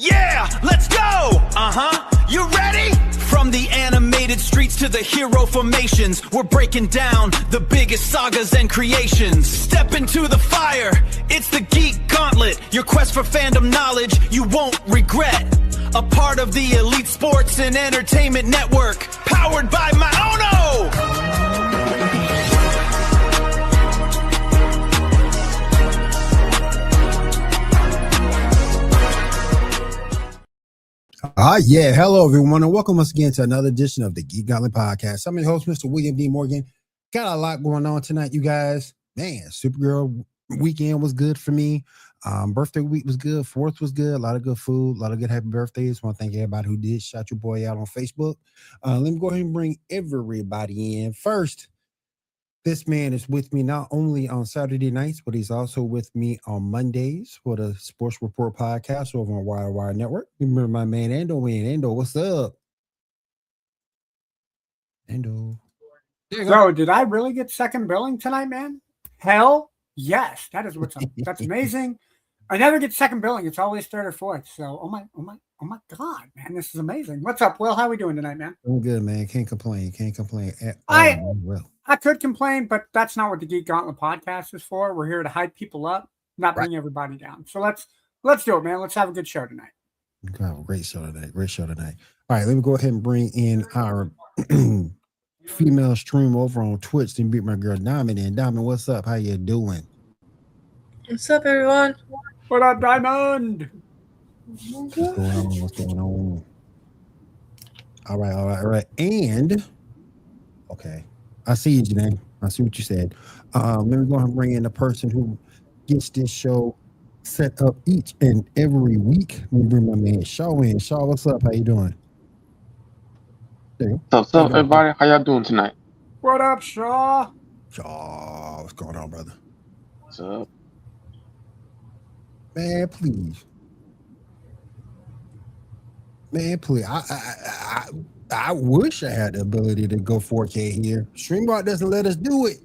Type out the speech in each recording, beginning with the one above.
Yeah, let's go! You ready? From the animated streets to the hero formations, we're breaking down the biggest sagas and creations. Step into the fire, it's the Geek Gauntlet, your quest for fandom knowledge you won't regret. A part of the elite sports and entertainment network, powered by Maono! Yeah. Hello, everyone, and welcome once again to another edition of the Geek Gauntlet podcast. I'm your host, Mr. William D. Morgan. Got a lot going on tonight, you guys. Man, Supergirl weekend was good for me. Birthday week was good. 4th was good. A lot of good food. A lot of good happy birthdays. Want to thank everybody who did shout your boy out on Facebook. Let me go ahead and bring everybody in. First, this man is with me not only on Saturday nights, but he's also with me on Mondays for the Sports Report podcast over on Wire Network. Remember my man Ando in. Ando, what's up? Ando. So, did I really get second billing tonight, man? Hell yes. That is what's up. That's amazing. I never get second billing. It's always third or fourth. So, oh my God, man, this is amazing. What's up, Will? How are we doing tonight, man? I'm good, man. Can't complain. At all. I could complain, but that's not what the Geek Gauntlet podcast is for. We're here to hype people up, not bring everybody down. So let's do it, man. Let's have a good show tonight. Great show tonight. All right, let me go ahead and bring in our female stream over on Twitch and beat my girl Diamond in. Diamond, what's up? How you doing? What's up, everyone? What up, Diamond? What's going on? All right. And okay. I see you, Janae. I see what you said. Let me go ahead and bring in the person who gets this show set up each and every week. Let me bring my man Shaw in. Shaw, what's up? How you doing? What's up, everybody? How y'all doing tonight? What up, Shaw? Shaw, what's going on, brother? What's up? Man, please. I wish I had the ability to go 4K here. StreamYard doesn't let us do it.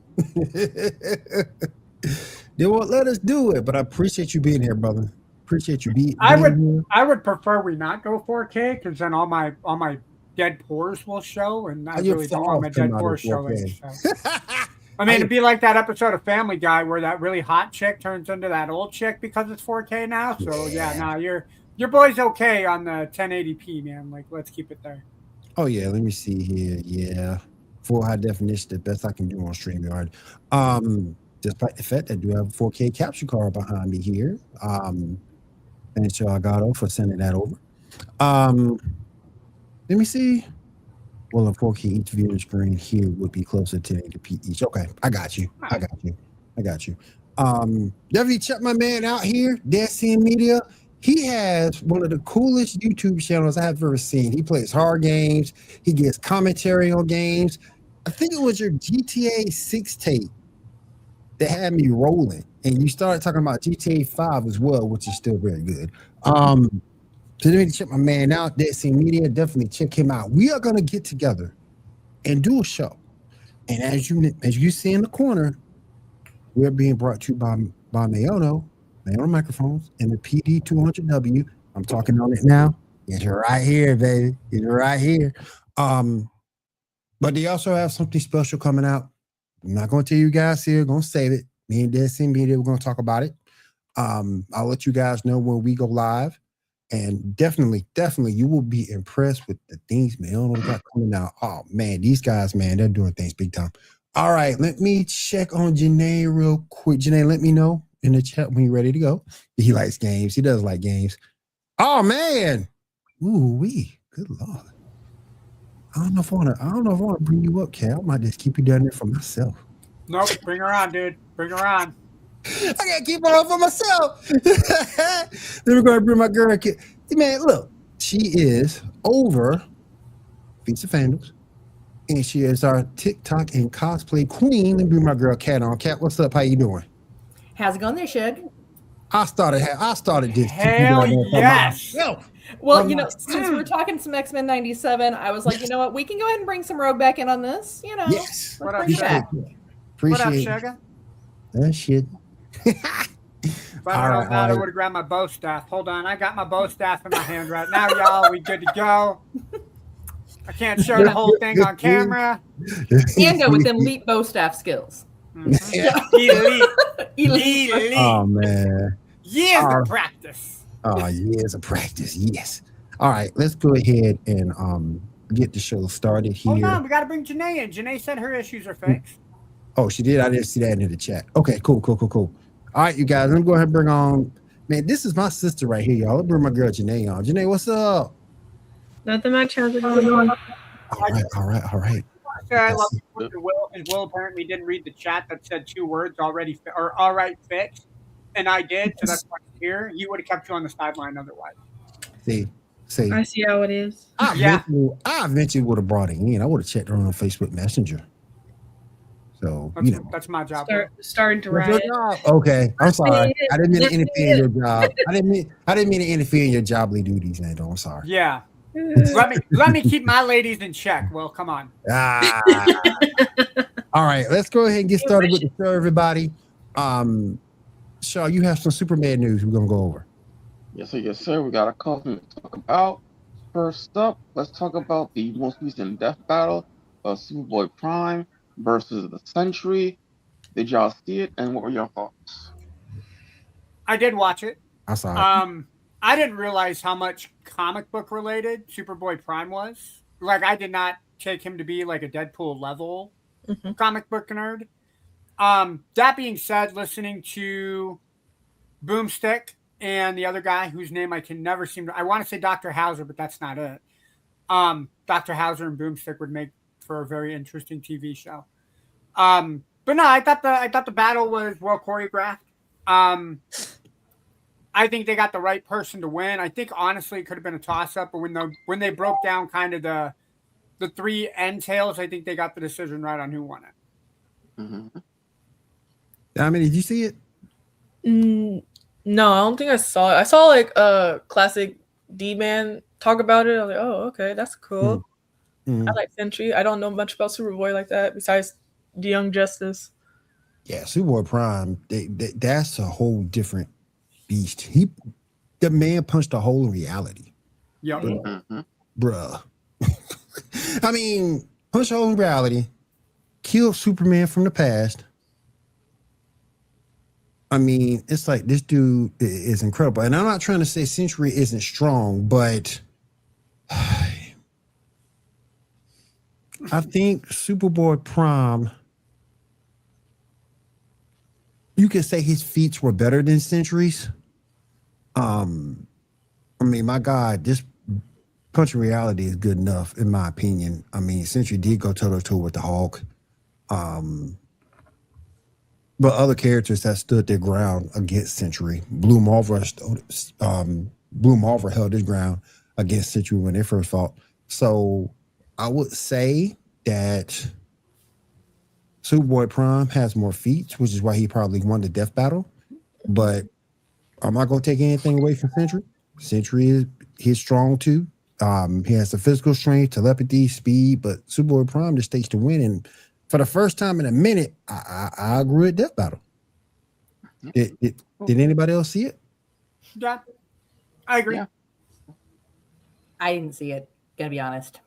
They won't let us do it, but I appreciate you being here, brother. Appreciate you being here. I would prefer we not go 4K because then all my dead pores will show, and I really don't want my dead pores showing. So. I mean, it'd be like that episode of Family Guy where that really hot chick turns into that old chick because it's 4K now. So your boy's okay on the 1080p, man. Like, let's keep it there. Oh yeah, let me see here. Yeah, full high definition, the best I can do on StreamYard. Despite the fact that I do have a 4K capture card behind me here. Thanks to Elgato for sending that over. Let me see. Well, a 4K each viewing screen here would be closer to 1080p each. Okay, I got you. Definitely check my man out here, Dead Scene Media. He has one of the coolest YouTube channels I've ever seen. He plays hard games. He gets commentary on games. I think it was your GTA 6 tape that had me rolling. And you started talking about GTA 5 as well, which is still very good. So let me check my man out, Dead Scene Media. Definitely check him out. We are going to get together and do a show. And as you see in the corner, we're being brought to you by Maono microphones and the PD200W. I'm talking on it now. It's right here, baby. It's right here. But they also have something special coming out. I'm not going to tell you guys here. Going to save it. Me and Dead Scene Media, we're going to talk about it. I'll let you guys know when we go live. And definitely, you will be impressed with the things Maono got coming out. Oh, man, these guys, man, they're doing things big time. All right, let me check on Janae real quick. Janae, let me know in the chat when you're ready to go. He likes games. He does like games. Oh man. Ooh wee. Good Lord. I don't know if I want to bring you up, Cal. I might just keep you down there for myself. Nope, bring her on, dude. Bring her on. I gotta keep her on for myself. Then we're gonna bring my girl. Man, look, she is over Feats of Fandles, and she is our TikTok and cosplay queen. Let me bring my girl Kat on. Kat, what's up? How you doing? How's it going there, Shug? I started this. Hell yes. Well, since we're talking some X-Men 97, I was like, you know what? We can go ahead and bring some Rogue back in on this. Yes. What up, Appreciate Sugar? that shit. If I don't know, I would have grabbed my bow staff. Hold on, I got my bow staff in my hand right now, y'all. We good to go. I can't show the whole thing on camera. And go with them elite bow staff skills. Mm-hmm. Elite. Oh man. Years of practice. Oh, years of practice. Yes. All right, let's go ahead and get the show started here. Hold on, we got to bring Janae in. Janae said her issues are fixed. Oh, she did. I didn't see that in the chat. Okay, cool. All right, you guys, let me go ahead and bring on. Man, this is my sister right here, y'all. Let me bring my girl Janae on. Janae, what's up? Nothing much. How's it going? All right. I love Will, and Will apparently didn't read the chat that said 2 words already or all right fixed, and I did, so that's why I'm here. He would have kept you on the sideline otherwise. See. I see how it is. I eventually would have brought it in. I would have checked her on Facebook Messenger. So that's my job. Starting to write. Okay, I'm sorry. I didn't mean to interfere in your job. I didn't mean to interfere in your jobly duties, Nando. I'm sorry. Yeah. let me keep my ladies in check. Well, come on. All right, let's go ahead and get started with the show, everybody. Shaw, you have some Superman news we're gonna go over. Yes, sir. We got a couple to talk about. First up, let's talk about the most recent death battle of Superboy Prime versus the Sentry. Did y'all see it, and what were your thoughts? I did watch it. I saw it. I didn't realize how much comic book related Superboy Prime was. Like, I did not take him to be like a Deadpool level comic book nerd. That being said, listening to Boomstick and the other guy whose name I can never seem to, I want to say Dr. Hauser, but that's not it. Dr. Hauser and Boomstick would make for a very interesting TV show. But no, I thought the battle was well choreographed. I think they got the right person to win. I think honestly it could have been a toss up, but when they broke down kind of the 3 entails, I think they got the decision right on who won it. Mm-hmm. I mean, did you see it? No, I don't think I saw it. I saw like a classic D-Man talk about it. I was like, oh, okay, that's cool. I like Sentry. I don't know much about Superboy like that besides the Young Justice. Yeah, Superboy Prime, that's a whole different beast. The man punched a hole in reality. Yep. Bruh. I mean, punch a hole in reality, kill Superman from the past. I mean, it's like this dude is incredible. And I'm not trying to say Sentry isn't strong, but I think Superboy Prime, you could say his feats were better than Sentry's. I mean, my God, this punch of reality is good enough, in my opinion. I mean, Sentry did go toe-to-toe with the Hulk. But other characters that stood their ground against Sentry, Blue Marvel held his ground against Sentry when they first fought. So I would say that Superboy Prime has more feats, which is why he probably won the death battle. But I'm not going to take anything away from Sentry. Sentry is strong too. He has the physical strength, telepathy, speed, but Superboy Prime just takes the win. And for the first time in a minute, I agree with death battle. Did anybody else see it? Yeah, I agree. Yeah. I didn't see it. Gonna be honest.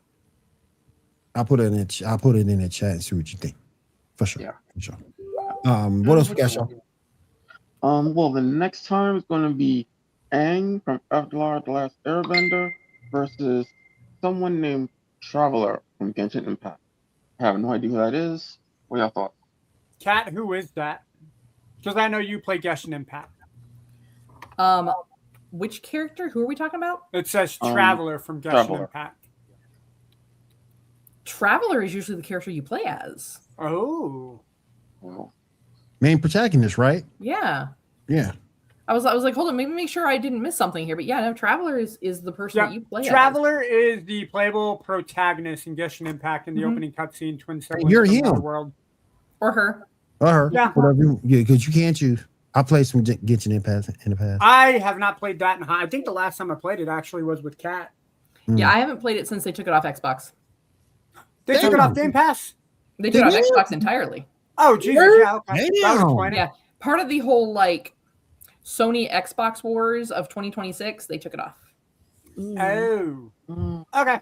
I'll put it in the chat and see what you think. For sure. Yeah. For sure. What else we got, y'all? Well, the next time is going to be Aang from Avatar: The Last Airbender versus someone named Traveler from Genshin Impact. I have no idea who that is. What are your thoughts? Kat, who is that? Because I know you play Genshin Impact. Which character? Who are we talking about? It says Traveler from Genshin Impact. Traveler is usually the character you play as. Oh. Well, Main protagonist, right? Yeah. Yeah. I was like, hold on, maybe make sure I didn't miss something here. But yeah, no, Traveler is the person that you play Traveler is the playable protagonist in Genshin Impact in the opening cutscene, Twin Siblings. You're him. World. Or her. Or her. Yeah. Whatever. Because you can't choose. I played some Genshin Impact in the past. I have not played that in high. I think the last time I played it actually was with Kat. Yeah, I haven't played it since they took it off Xbox. They took it off Game Pass? They took it off Xbox entirely. Oh, Jesus. Yeah, okay. Yeah. Part of the whole, like, Sony Xbox Wars of 2026, they took it off. Oh. Okay.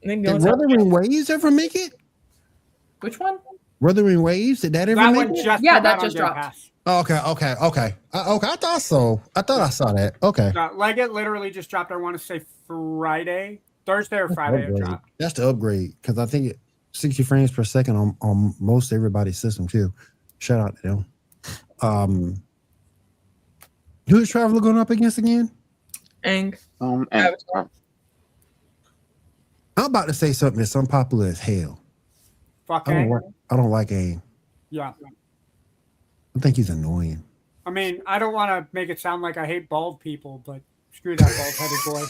Did Wuthering Waves ever make it? Which one? Wuthering Waves, did that ever That make one it? just Yeah, came that out on just Game dropped. Pass. Okay. I thought so. I thought I saw that. Okay. Like it literally just dropped. I want to say Thursday or Friday it dropped. That's the upgrade because I think 60 frames per second on most everybody's system too. Shout out to them. Who's Traveler going up against again? Aang. And I'm about to say something that's unpopular as hell. Fuck I Aang. don't like Aang. Yeah. I think he's annoying. I mean, I don't want to make it sound like I hate bald people, but screw that bald-headed boy.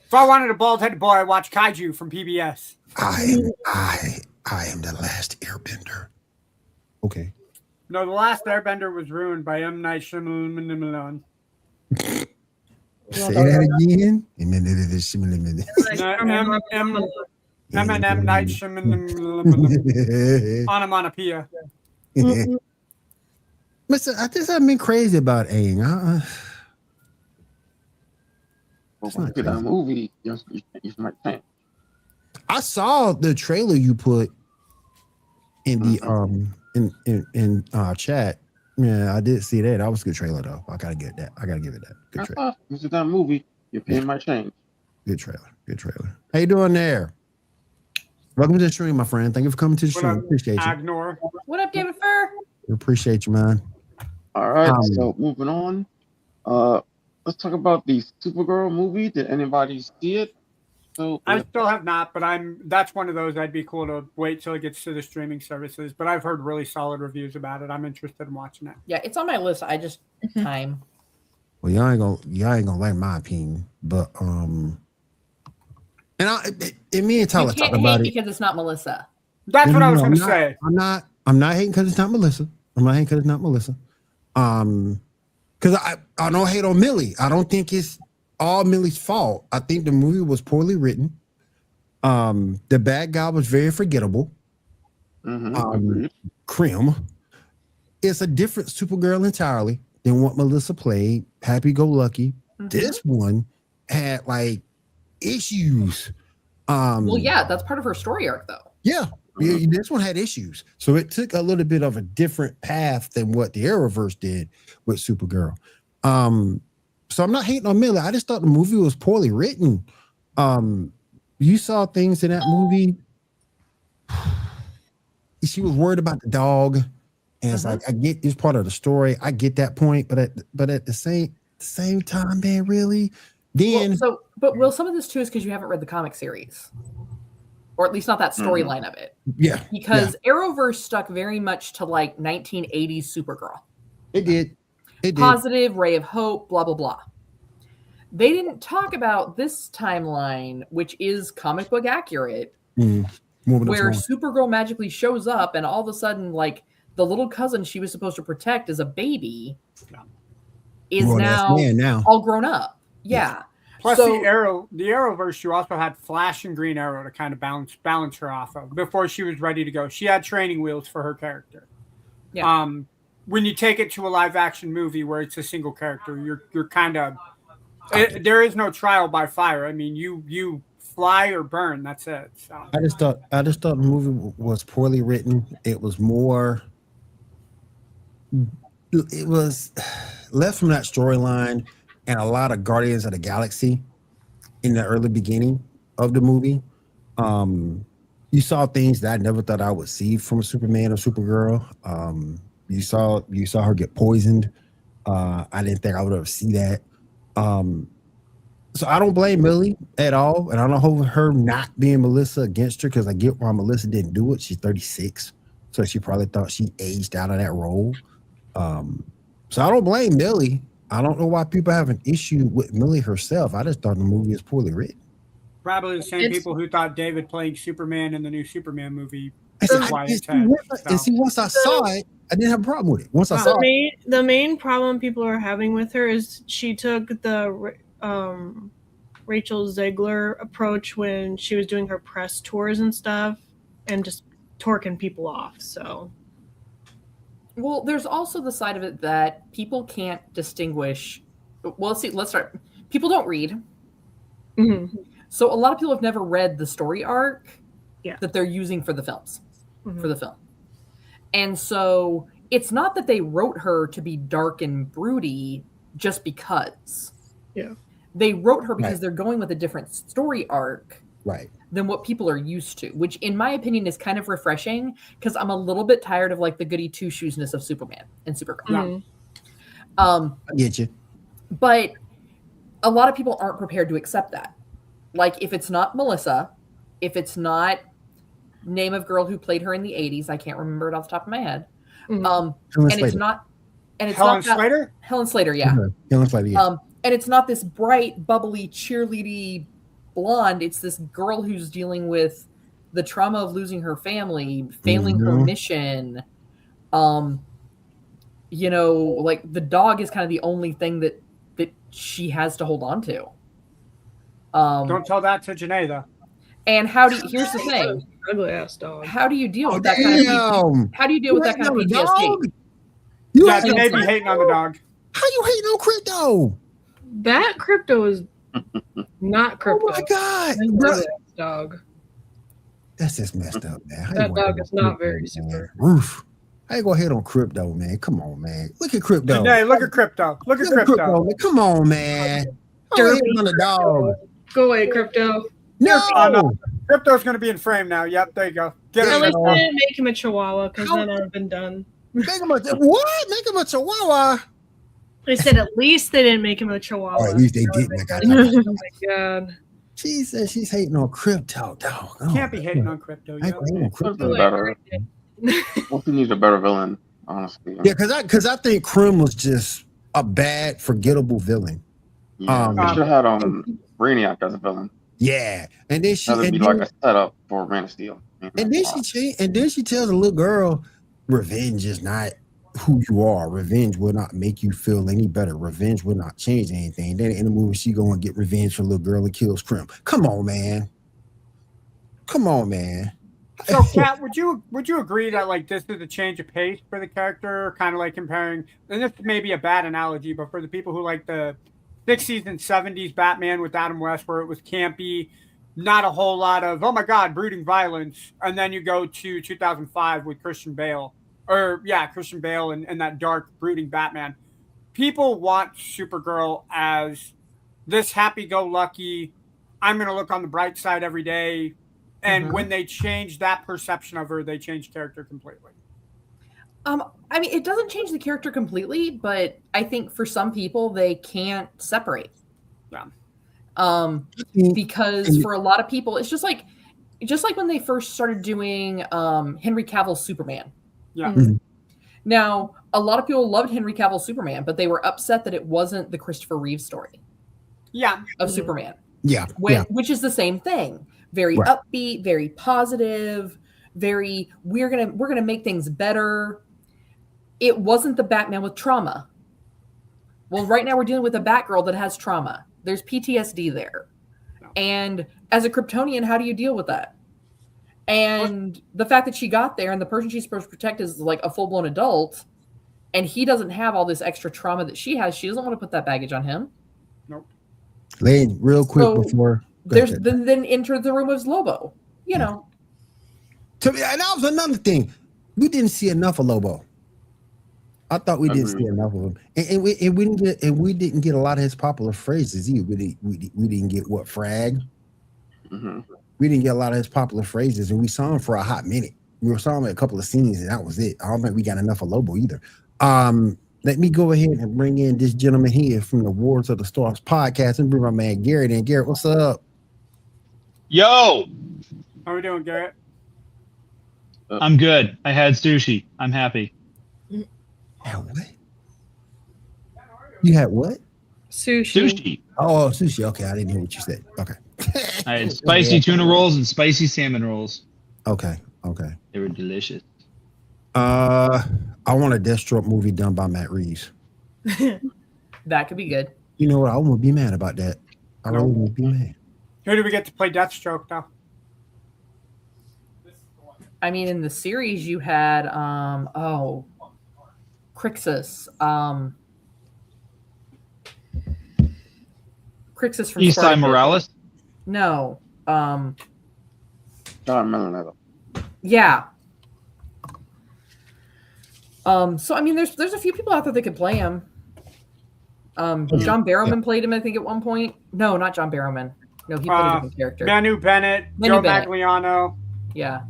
If I wanted a bald-headed boy, I'd watch Kaiju from PBS. I am the last airbender. Okay. No, the last Airbender was ruined by M. Night Shyamalan. Say that again. M. Night Shyamalan. Onomatopoeia. Listen, I just haven't been crazy about Aang. look at that movie. You might think. I saw the trailer you put in the in chat. Yeah, I did see that. That was a good trailer though. I gotta give it that. Good trailer. This is that movie. You're paying my change. Good trailer. How you doing there? Welcome to the stream, my friend. Thank you for coming to the stream. Appreciate you. Ignore. What up, David Fur? We appreciate you, man. All right, so moving on. Let's talk about the Supergirl movie. Did anybody see it? So I still have not, but that's one of those I'd be cool to wait till it gets to the streaming services. But I've heard really solid reviews about it. I'm interested in watching it. Yeah, it's on my list. I just time. Well, y'all ain't gonna like my opinion, but and me and Tyler talked about it because it's not Melissa. That's what I was going to say. I'm not hating because it's not Melissa. Because I don't hate on Millie. I don't think it's all Millie's fault. I think the movie was poorly written. The bad guy was very forgettable. Krim. It's a different Supergirl entirely than what Melissa played. Happy Go Lucky. This one had like issues. Well, yeah, that's part of her story arc, though. Yeah. This one had issues. So it took a little bit of a different path than what the Arrowverse did with Supergirl. So I'm not hating on Millie. I just thought the movie was poorly written. You saw things in that movie. She was worried about the dog. And it's like, I get it's part of the story. I get that point, but at the same time, man, really? Then but some of this too is because you haven't read the comic series. Or at least not that storyline of it. Yeah. Because Arrowverse stuck very much to like 1980s Supergirl. It did. Positive, ray of hope, blah, blah, blah. They didn't talk about this timeline, which is comic book accurate, where Supergirl magically shows up and all of a sudden, like, the little cousin she was supposed to protect as a baby is now all grown up. Yeah. Plus, the Arrowverse, you also had Flash and Green Arrow to kind of balance her off of before she was ready to go. She had training wheels for her character. Yeah. When you take it to a live action movie where it's a single character, you're kind of there is no trial by fire. I mean, you fly or burn. That's it. So. I just thought the movie was poorly written. It was left from that storyline and a lot of Guardians of the Galaxy in the early beginning of the movie. You saw things that I never thought I would see from a Superman or Supergirl. You saw her get poisoned. I didn't think I would ever see that. So I don't blame Millie at all, and I don't hold her not being Melissa against her because I get why Melissa didn't do it. She's 36, so she probably thought she aged out of that role. So I don't blame Millie. I don't know why people have an issue with Millie herself. I just thought the movie is poorly written. Probably the same people who thought David playing Superman in the new Superman movie. And see, once I saw it, I didn't have a problem with it. Once I saw it, the main problem people are having with her is she took the Rachel Zegler approach when she was doing her press tours and stuff, and just torquing people off. So Well, there's also the side of it that people can't distinguish. Well, let's start. People don't read. Mm-hmm. So a lot of people have never read the story arc that they're using for the films, for the film. And so it's not that they wrote her to be dark and broody just because. Yeah. They wrote her because they're going with a different story arc than what people are used to, which in my opinion is kind of refreshing because I'm a little bit tired of like the goody two-shoesness of Superman and Supergirl. I get you. But a lot of people aren't prepared to accept that. Like if it's not Melissa, if it's not name of girl who played her in the 80s, I can't remember it off the top of my head. And it's not Helen Slater? Helen Slater, yeah. Helen Slater, yeah. And it's not this bright, bubbly, cheerleady blonde. It's this girl who's dealing with the trauma of losing her family, failing her mission. You know, like the dog is kind of the only thing that she has to hold on to. Don't tell that to Janae, though. And here's the thing. Ugly ass dog. How do you deal with that kind of how do you deal with that kind of PTSD? Yeah, Janae be hating on the dog. How you hating on Crypto? That Crypto is not Crypto. Oh my God. That's dog. That's just messed up, man. That dog is not very super. Roof. How you gonna hit on Crypto, man? Come on, man. Look at Crypto. Janae, look at Crypto. Look at Crypto. Man. Come on, man. Dirty on the dog. Go away, Crypto. No. Crypto's going to be in frame now. Yep, there you go. Get At it. least I didn't make him a Chihuahua because then I'd have been done. Make him a what? Make him a Chihuahua. I said at least they didn't make him a Chihuahua. Oh, at least they didn't. Oh my God. She says she's hating on Crypto, dog. Oh, Can't be hating on Crypto. I ain't on Crypto. Better. Well, he needs a better villain, honestly. Yeah, because I think Krim was just a bad, forgettable villain. Yeah, they should have had Brainiac as a villain. Yeah, and then she that'd be like a setup for Man of Steel. And then she tells a little girl, "Revenge is not who you are. Revenge will not make you feel any better. Revenge will not change anything." Then in the movie, she go and get revenge for the little girl and kills Krim. Come on, man. So, Kat, would you agree that like this is a change of pace for the character, kind of like comparing? And this may be a bad analogy, but for the people who like the 60s and 70s Batman with Adam West, where it was campy, not a whole lot of, oh my God, brooding violence. And then you go to 2005 with Christian Bale, and that dark, brooding Batman. People want Supergirl as this happy-go-lucky, I'm going to look on the bright side every day. And when they change that perception of her, they change character completely. I mean, it doesn't change the character completely, but I think for some people they can't separate. Yeah. Because for a lot of people, it's just like when they first started doing Henry Cavill's Superman. Yeah. Mm-hmm. Now, a lot of people loved Henry Cavill's Superman, but they were upset that it wasn't the Christopher Reeve story. Yeah. Of Superman. Yeah. Which is the same thing. Very upbeat, very positive, very we're gonna make things better. It wasn't the Batman with trauma. Well, right now we're dealing with a Batgirl that has trauma. There's PTSD there. And as a Kryptonian, how do you deal with that? And the fact that she got there and the person she's supposed to protect is like a full-blown adult, and he doesn't have all this extra trauma that she has. She doesn't want to put that baggage on him. Nope. Lane, real quick before then enter the room as Lobo. You know. And that was another thing. We didn't see enough of Lobo. I thought we didn't see enough of him, and we didn't get a lot of his popular phrases either. We didn't get what frag. Mm-hmm. We didn't get a lot of his popular phrases, and we saw him for a hot minute. We saw him in a couple of scenes, and that was it. I don't think we got enough of Lobo either. Let me go ahead and bring in this gentleman here from the Wars of the Stars podcast and bring my man Garrett in. Garrett, what's up? Yo! How are we doing, Garrett? I'm good. I had sushi. I'm happy. What? You had what? Sushi. Oh, sushi. Okay, I didn't hear what you said. Okay. I had spicy tuna rolls and spicy salmon rolls. Okay. They were delicious. I want a Deathstroke movie done by Matt Reeves. That could be good. You know what? I won't be mad about that. I really won't be mad. Who do we get to play Deathstroke now? I mean, in the series you had Crixus. Crixus from Eastside Spartacus. Morales? No. Don't remember that. Yeah. So I mean, there's a few people out there that could play him. John Barrowman played him, I think, at one point. No, not John Barrowman. No, he played a different character. Manu Bennett, Joe Magliano. Yeah.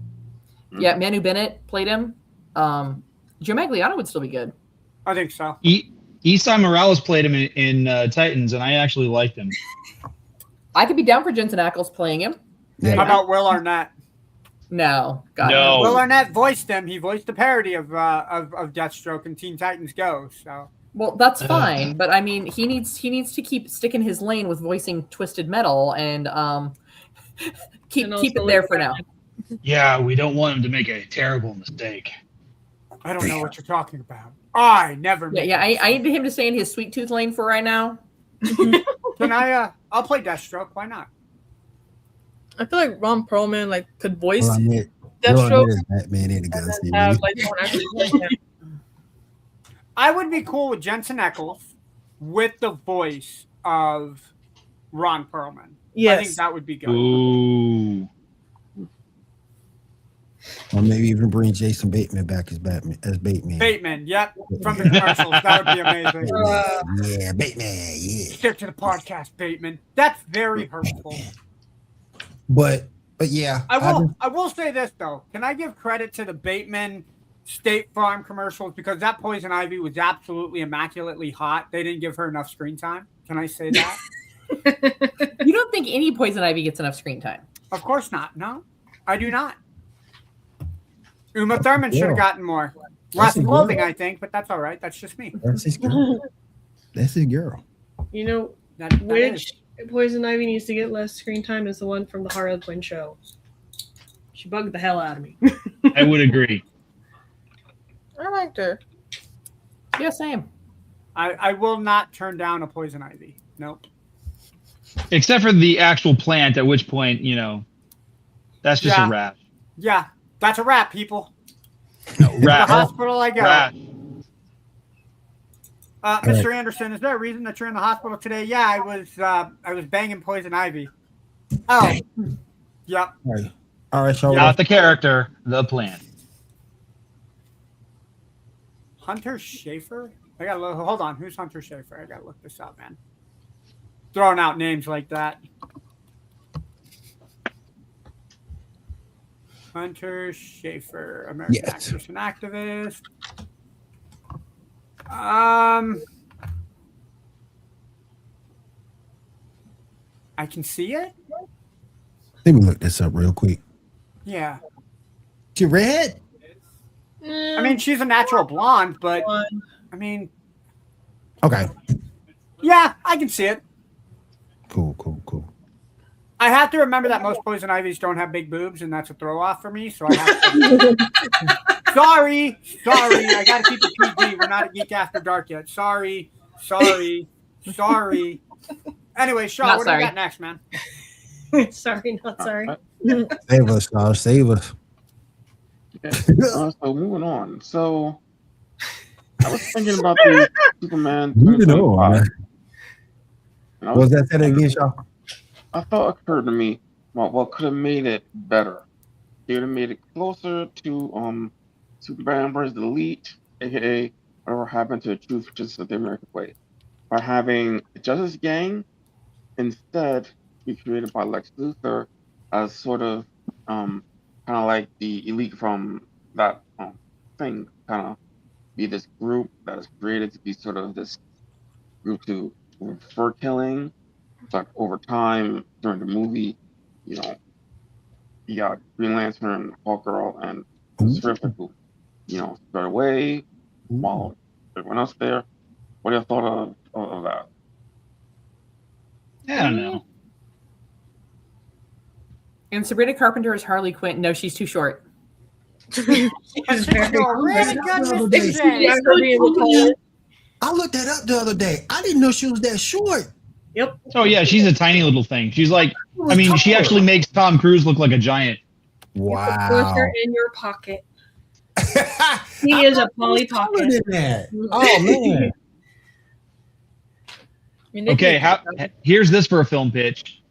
Yeah, Manu Bennett played him. Joe Magliano would still be good. I think so. Eastside Morales played him in Titans, and I actually liked him. I could be down for Jensen Ackles playing him. Yeah. How about Will Arnett? No. No. Will Arnett voiced him. He voiced the parody of Deathstroke in Teen Titans Go. So. Well, that's fine, but I mean, he needs to keep sticking his lane with voicing Twisted Metal and keep it there for now. Yeah, we don't want him to make a terrible mistake. I don't know what you're talking about. I never. I need him to stay in his sweet tooth lane for right now. Can I? I'll play Deathstroke. Why not? I feel like Ron Perlman could voice Deathstroke. Batman in the gun. I would be cool with Jensen Ackles with the voice of Ron Perlman. Yes. I think that would be good. Ooh. Or maybe even bring Jason Bateman back as Bateman. Bateman, yep. From the commercials. That would be amazing. Yeah, Bateman, yeah. Stick to the podcast, Bateman. That's very hurtful. But yeah. I will say this, though. Can I give credit to the Bateman State Farm commercials? Because that Poison Ivy was absolutely immaculately hot. They didn't give her enough screen time. Can I say that? You don't think any Poison Ivy gets enough screen time? Of course not. No, I do not. Uma Thurman should have gotten more. Less clothing, I think, but that's all right. That's just me. That's his girl. That's his girl. You know, which Poison Ivy needs to get less screen time is the one from the Harley Quinn show. She bugged the hell out of me. I would agree. I liked her. Yeah, same. I will not turn down a Poison Ivy. Nope. Except for the actual plant, at which point, that's just a wrap. Yeah, that's a wrap, people. No, wrap. The hospital I go. Wrap. Mr. Anderson, is there a reason that you're in the hospital today? Yeah, I was banging Poison Ivy. Oh, yep. All right, so not the character, the plant. Hunter Schafer? Hold on. Who's Hunter Schafer? I gotta look this up, man. Throwing out names like that. Hunter Schafer, American actress and activist. I can see it. Let me look this up real quick. Yeah. She red? I mean, she's a natural blonde, but I mean. Okay. Yeah, I can see it. Cool. I have to remember that most Poison Ivies don't have big boobs, and that's a throw off for me. So I have to. Sorry. I got to keep it PG. We're not a Geek After Dark yet. Sorry. Anyway, Shaw, what do we got next, man? Sorry, not sorry. Save us, Shaw. Save us. Okay. So moving on. So I was thinking about the Superman. Moving on. What was that said again, Shaw? I thought it occurred to me, what could have made it better? They would have made it closer to Superman vs. the Elite, aka whatever happened to the Truth Justice of the American Way, by having the Justice Gang instead be created by Lex Luthor as sort of kind of like the Elite from that thing, kind of be this group that is created to be sort of this group to for killing. Like over time during the movie, you got Green Lantern, Hawkgirl, and Terrific who, spread away while everyone else there. What do you thought of that? I don't know. And Sabrina Carpenter is Harley Quinn. No, she's too short. I looked that up the other day. I didn't know she was that short. Yep. Oh yeah, she's a tiny little thing. She's like, she actually makes Tom Cruise look like a giant. Wow. Put her in your pocket. He is a Polly Pocket. Oh man. Okay, here's this for a film pitch.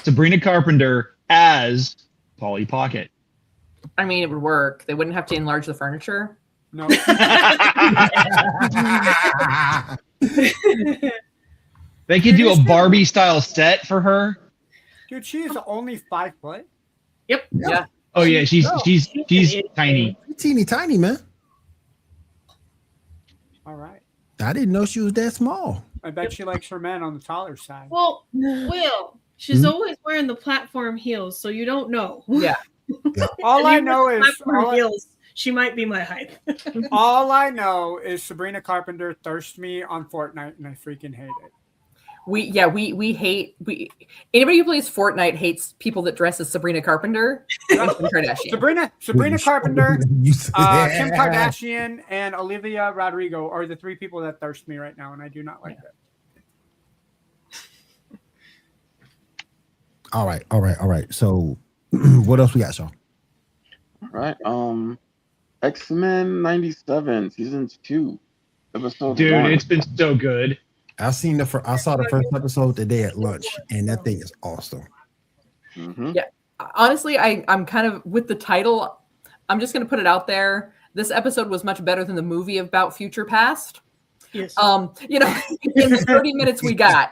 Sabrina Carpenter as Polly Pocket. I mean, it would work. They wouldn't have to enlarge the furniture. No. They could do a Barbie style set for her. Dude, she is only 5 foot. Yep. Yeah. Oh yeah, she's tiny. Teeny tiny, man. All right. I didn't know she was that small. I bet she likes her men on the taller side. Well, she's always wearing the platform heels, so you don't know. Yeah. All I know is heels. She might be my height. all I know is Sabrina Carpenter thirsts me on Fortnite, and I freaking hate it. We hate anybody who plays Fortnite hates people that dress as Sabrina Carpenter and Kim Kardashian. Sabrina Carpenter, Kim Kardashian, and Olivia Rodrigo are the 3 people that thirst me right now, and I do not like it. All right. So, what else we got, Sean? All right. X-Men 97 season 2 episode. Dude, 1. it's been so good. I saw the first episode today at lunch, and that thing is awesome. Mm-hmm. Yeah, honestly, I'm kind of with the title. I'm just going to put it out there. This episode was much better than the movie about future past. Yes. In the 30 minutes we got,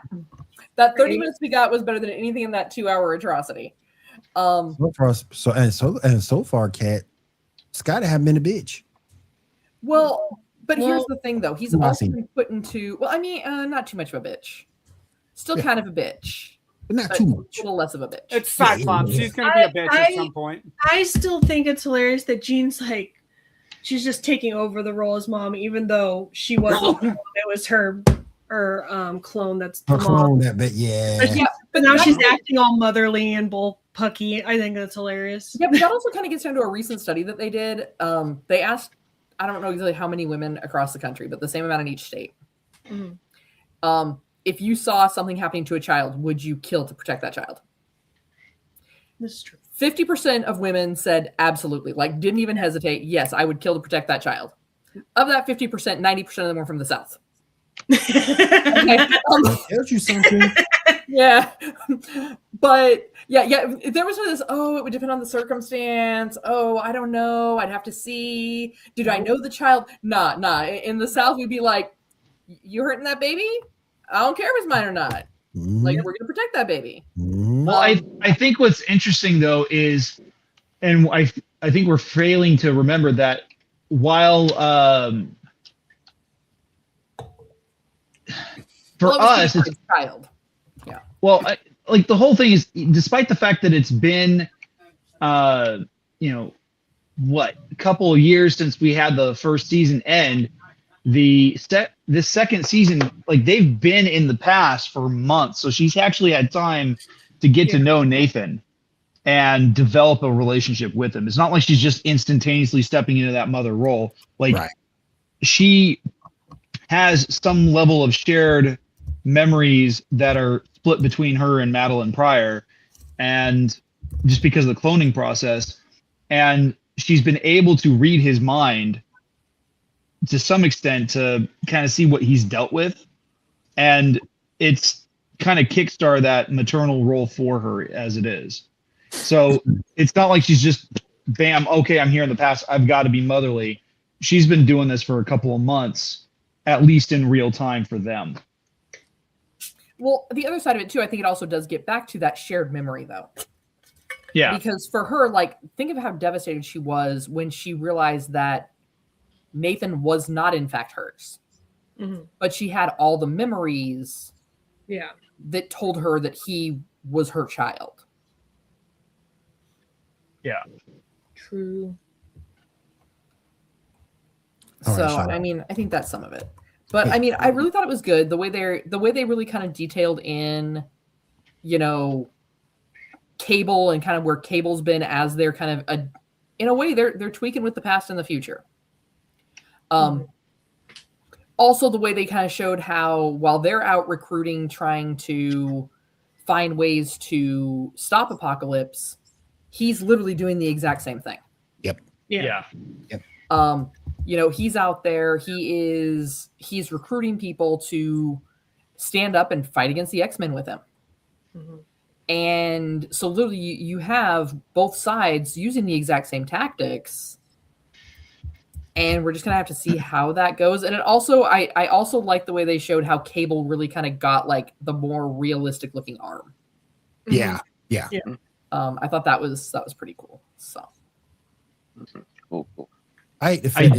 that 30 minutes we got was better than anything in that 2-hour atrocity. So far, Kat, Scott have been a bitch. Well, but here's the thing, though. He's also been put into, not too much of a bitch. Still kind of a bitch. But not too much. A little less of a bitch. It's Cyclops. She's going to be a bitch at some point. I still think it's hilarious that Jean's like, she's just taking over the role as mom, even though she wasn't. It was her clone that's the mom. But now she's acting all motherly and bullpucky. I think that's hilarious. Yeah, but that also kind of gets down to a recent study that they did. They asked, I don't know exactly how many women across the country, but the same amount in each state. Mm-hmm. If you saw something happening to a child, would you kill to protect that child? This is true. 50% of women said absolutely, like didn't even hesitate. Yes, I would kill to protect that child. Of that 50%, 90% of them were from the South. Tells you something. Yeah. But yeah. There was this, it would depend on the circumstance. I don't know. I'd have to see. Did I know the child? Nah. In the South, we'd be like, you hurting that baby? I don't care if it's mine or not. Like, we're going to protect that baby. Well, I think what's interesting, though, is, and I think we're failing to remember that while for us, it's child. Yeah. Well, like the whole thing is, despite the fact that it's been, a couple of years since we had the first season end, this second season, like they've been in the past for months, so she's actually had time to get to know Nathan and develop a relationship with him. It's not like she's just instantaneously stepping into that mother role. Like she has some level of shared memories that are split between her and Madeline Pryor, and just because of the cloning process, and she's been able to read his mind to some extent to kind of see what he's dealt with, and it's kind of kickstart that maternal role for her as it is. So it's not like she's just bam, okay, I'm here in the past, I've got to be motherly. She's been doing this for a couple of months, at least in real time for them. Well, the other side of it too, I think it also does get back to that shared memory though. Yeah. Because for her, like, think of how devastated she was when she realized that Nathan was not in fact hers. Mm-hmm. But she had all the memories that told her that he was her child. Yeah. True. So, I mean, I think that's some of it. But I mean, I really thought it was good the way they really kind of detailed in, Cable and kind of where Cable's been as they're kind of in a way they're tweaking with the past and the future. Also the way they kind of showed how while they're out recruiting, trying to find ways to stop Apocalypse, he's literally doing the exact same thing. Yep. Yeah. He's out there. He's recruiting people to stand up and fight against the X-Men with him. Mm-hmm. And so literally you have both sides using the exact same tactics. And we're just going to have to see how that goes. And it also, I also like the way they showed how Cable really kind of got like the more realistic looking arm. Yeah. Yeah. I thought that was pretty cool. So. Cool. I hate the fact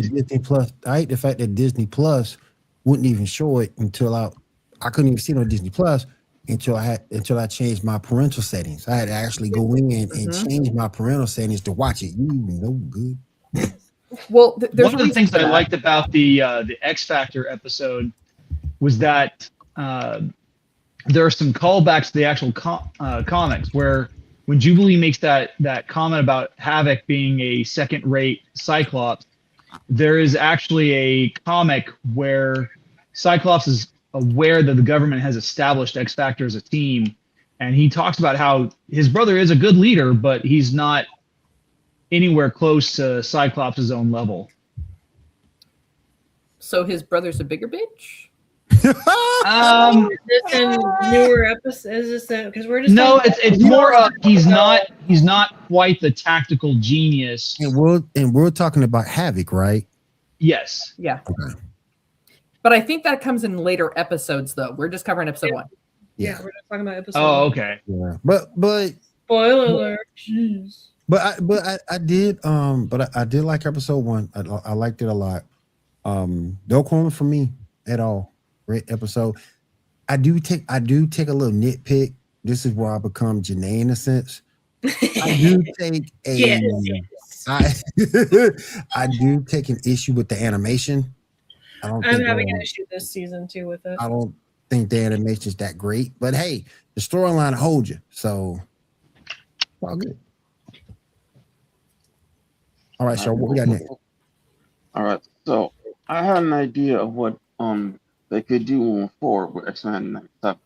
that Disney Plus wouldn't even show it until I couldn't even see it on Disney Plus until I changed my parental settings. I had to actually go in and change my parental settings to watch it. You know, good. Well, one of the things that I liked about the X Factor episode was that there are some callbacks to the actual comics where when Jubilee makes that comment about Havoc being a second-rate Cyclops, there is actually a comic where Cyclops is aware that the government has established X Factor as a team, and he talks about how his brother is a good leader, but he's not anywhere close to Cyclops' own level. So his brother's a bigger bitch? Is this in newer episodes? Is this because we're just it's more he's not quite the tactical genius. And we're talking about Havoc, right? Yes. Yeah. Okay. But I think that comes in later episodes, though. We're just covering episode 1. Yeah, we're just talking about episode 1. Oh, okay. Yeah. But spoiler alert. Jeez. But I did like episode 1. I liked it a lot. No comment from me at all. Great episode. I do take a little nitpick. This is where I become Janae in a sense. I do take I do take an issue with the animation. I'm having an issue this season too with it. I don't think the animation is that great, but hey, the storyline holds you, so all good. All right, so what we got next? All right, so I had an idea of what they could do moving forward with X-Men 97.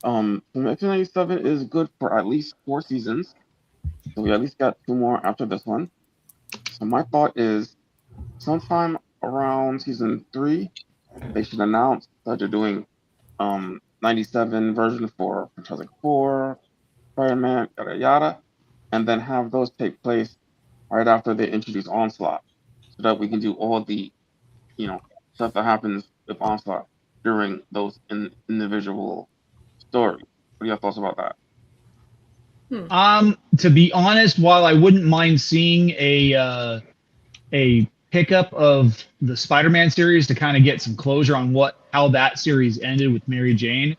X-Men 97 is good for at least 4 seasons, so we at least got 2 more after this one. So my thought is, sometime around season 3, they should announce that they're doing 97 version for Fantastic Four, Spider-Man, yada yada, and then have those take place right after they introduce Onslaught, so that we can do all the, stuff that happens with Onslaught during those individual stories. What are your thoughts about that? To be honest, while I wouldn't mind seeing a pickup of the Spider-Man series to kind of get some closure on how that series ended with Mary Jane,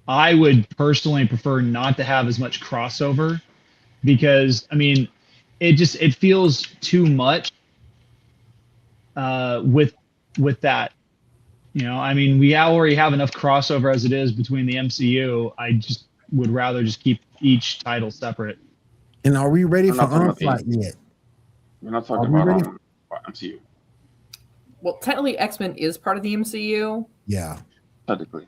I would personally prefer not to have as much crossover, because it feels too much with that. We already have enough crossover as it is between the MCU. I just would rather just keep each title separate. And are we ready for Onslaught yet? We're not talking about MCU. Well, technically, X-Men is part of the MCU. Yeah. Technically.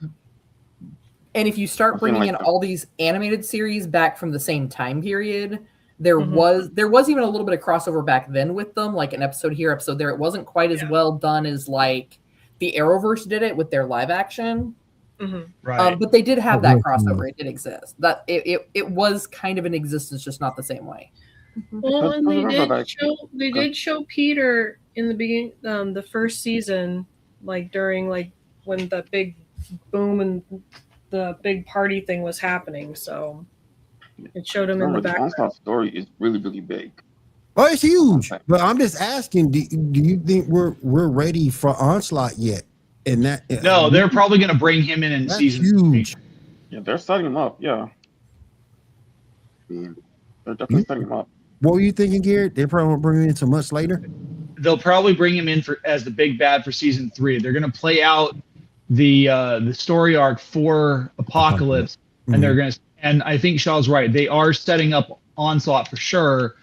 And if you start bringing in all these animated series back from the same time period, there was even a little bit of crossover back then with them, like an episode here, episode there. It wasn't quite as well done as like the Arrowverse did it with their live action. Mm-hmm. Right. But they did have that crossover. It did exist. That it was kind of in existence, just not the same way. Well, and they did show Peter in the beginning, the first season, like during like when the big boom and the big party thing was happening. So it showed him in the background. The Onslaught story is really, really big. Oh, it's huge. But I'm just asking, do you think we're ready for Onslaught yet? No, they're probably going to bring him in season 3. Yeah, they're setting him up. Yeah, they're definitely setting him up. What were you thinking, Garrett? They probably won't bring him in until much later. They'll probably bring him in as the big bad for season 3. They're going to play out the story arc for Apocalypse, and they're going to. And I think Shaw's right. They are setting up Onslaught for sure,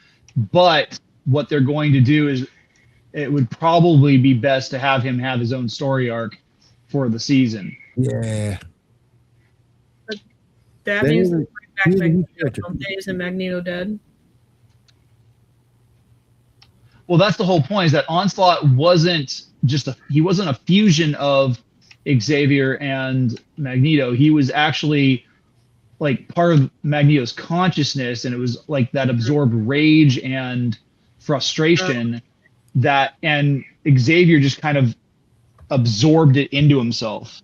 but what they're going to do is, it would probably be best to have him have his own story arc for the season. Yeah. But that means they bring back Magneto on Days and Magneto dead. Well, that's the whole point, is that Onslaught wasn't he wasn't a fusion of Xavier and Magneto. He was actually like part of Magneto's consciousness, and it was like that absorbed rage and frustration and Xavier just kind of absorbed it into himself.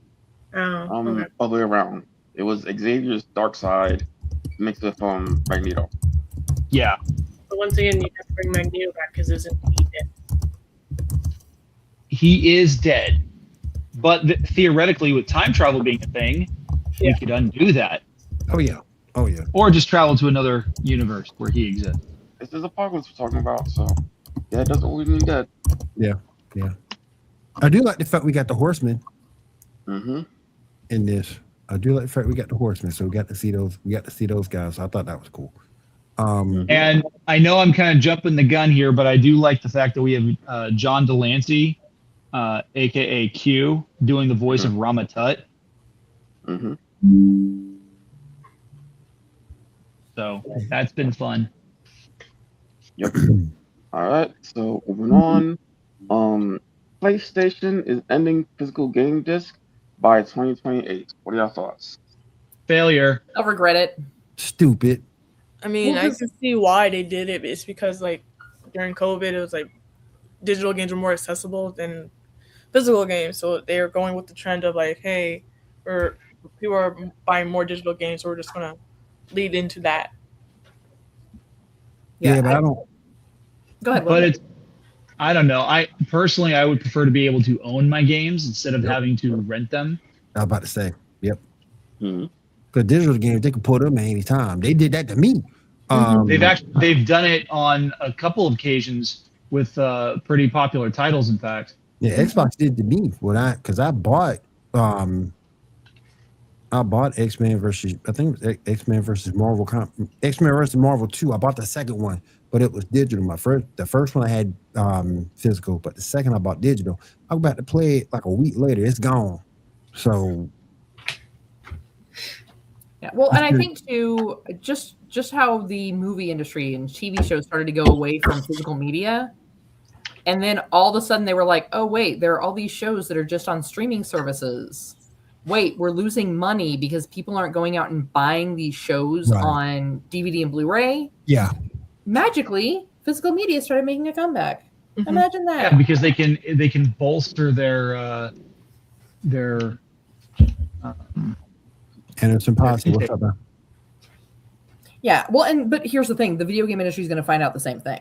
Other way around. It was Xavier's dark side mixed with Magneto. Yeah. But once again, you have to bring Magneto back because isn't he dead? He is dead. But theoretically, with time travel being a thing, we could undo that. Oh yeah. Or just travel to another universe where he exists. This is Apocalypse we're talking about, so it doesn't always mean dead. Yeah. I do like the fact we got the Horsemen in this. I do like the fact we got the Horsemen, so we got to see those. We got to see those guys. So I thought that was cool. And I know I'm kind of jumping the gun here, but I do like the fact that we have John Delancey, aka Q, doing the voice of Rama Tut. So that's been fun. Yep. All right. So moving on. PlayStation is ending physical game disc by 2028. What are your thoughts? Failure. I'll regret it. Stupid. I mean, I can see why they did it. It's because like during COVID, it was like digital games were more accessible than physical games. So they are going with the trend of like, hey, people are buying more digital games, so we're just gonna lead into that. Yeah, but I don't. Go ahead. But I don't know. I personally, I would prefer to be able to own my games instead of having to rent them. I was about to say, yep. Because digital games, they can pull them at any time. They did that to me. They've done it on a couple of occasions with pretty popular titles. In fact, yeah, Xbox did to me because I bought X-Men versus X-Men versus Marvel. X-Men versus Marvel 2. I bought the second one, but it was digital. The first one I had physical, but the second I bought digital. I was about to play it like a week later. It's gone. So yeah, well, and I think too, just how the movie industry and TV shows started to go away from physical media, and then all of a sudden they were like, oh wait, there are all these shows that are just on streaming services. Wait, we're losing money because people aren't going out and buying these shows on DVD and Blu-ray. Yeah. Magically, physical media started making a comeback. Imagine that. Yeah, because they can bolster their and it's impossible. What's up, man? Yeah, well, but here's the thing: the video game industry is going to find out the same thing.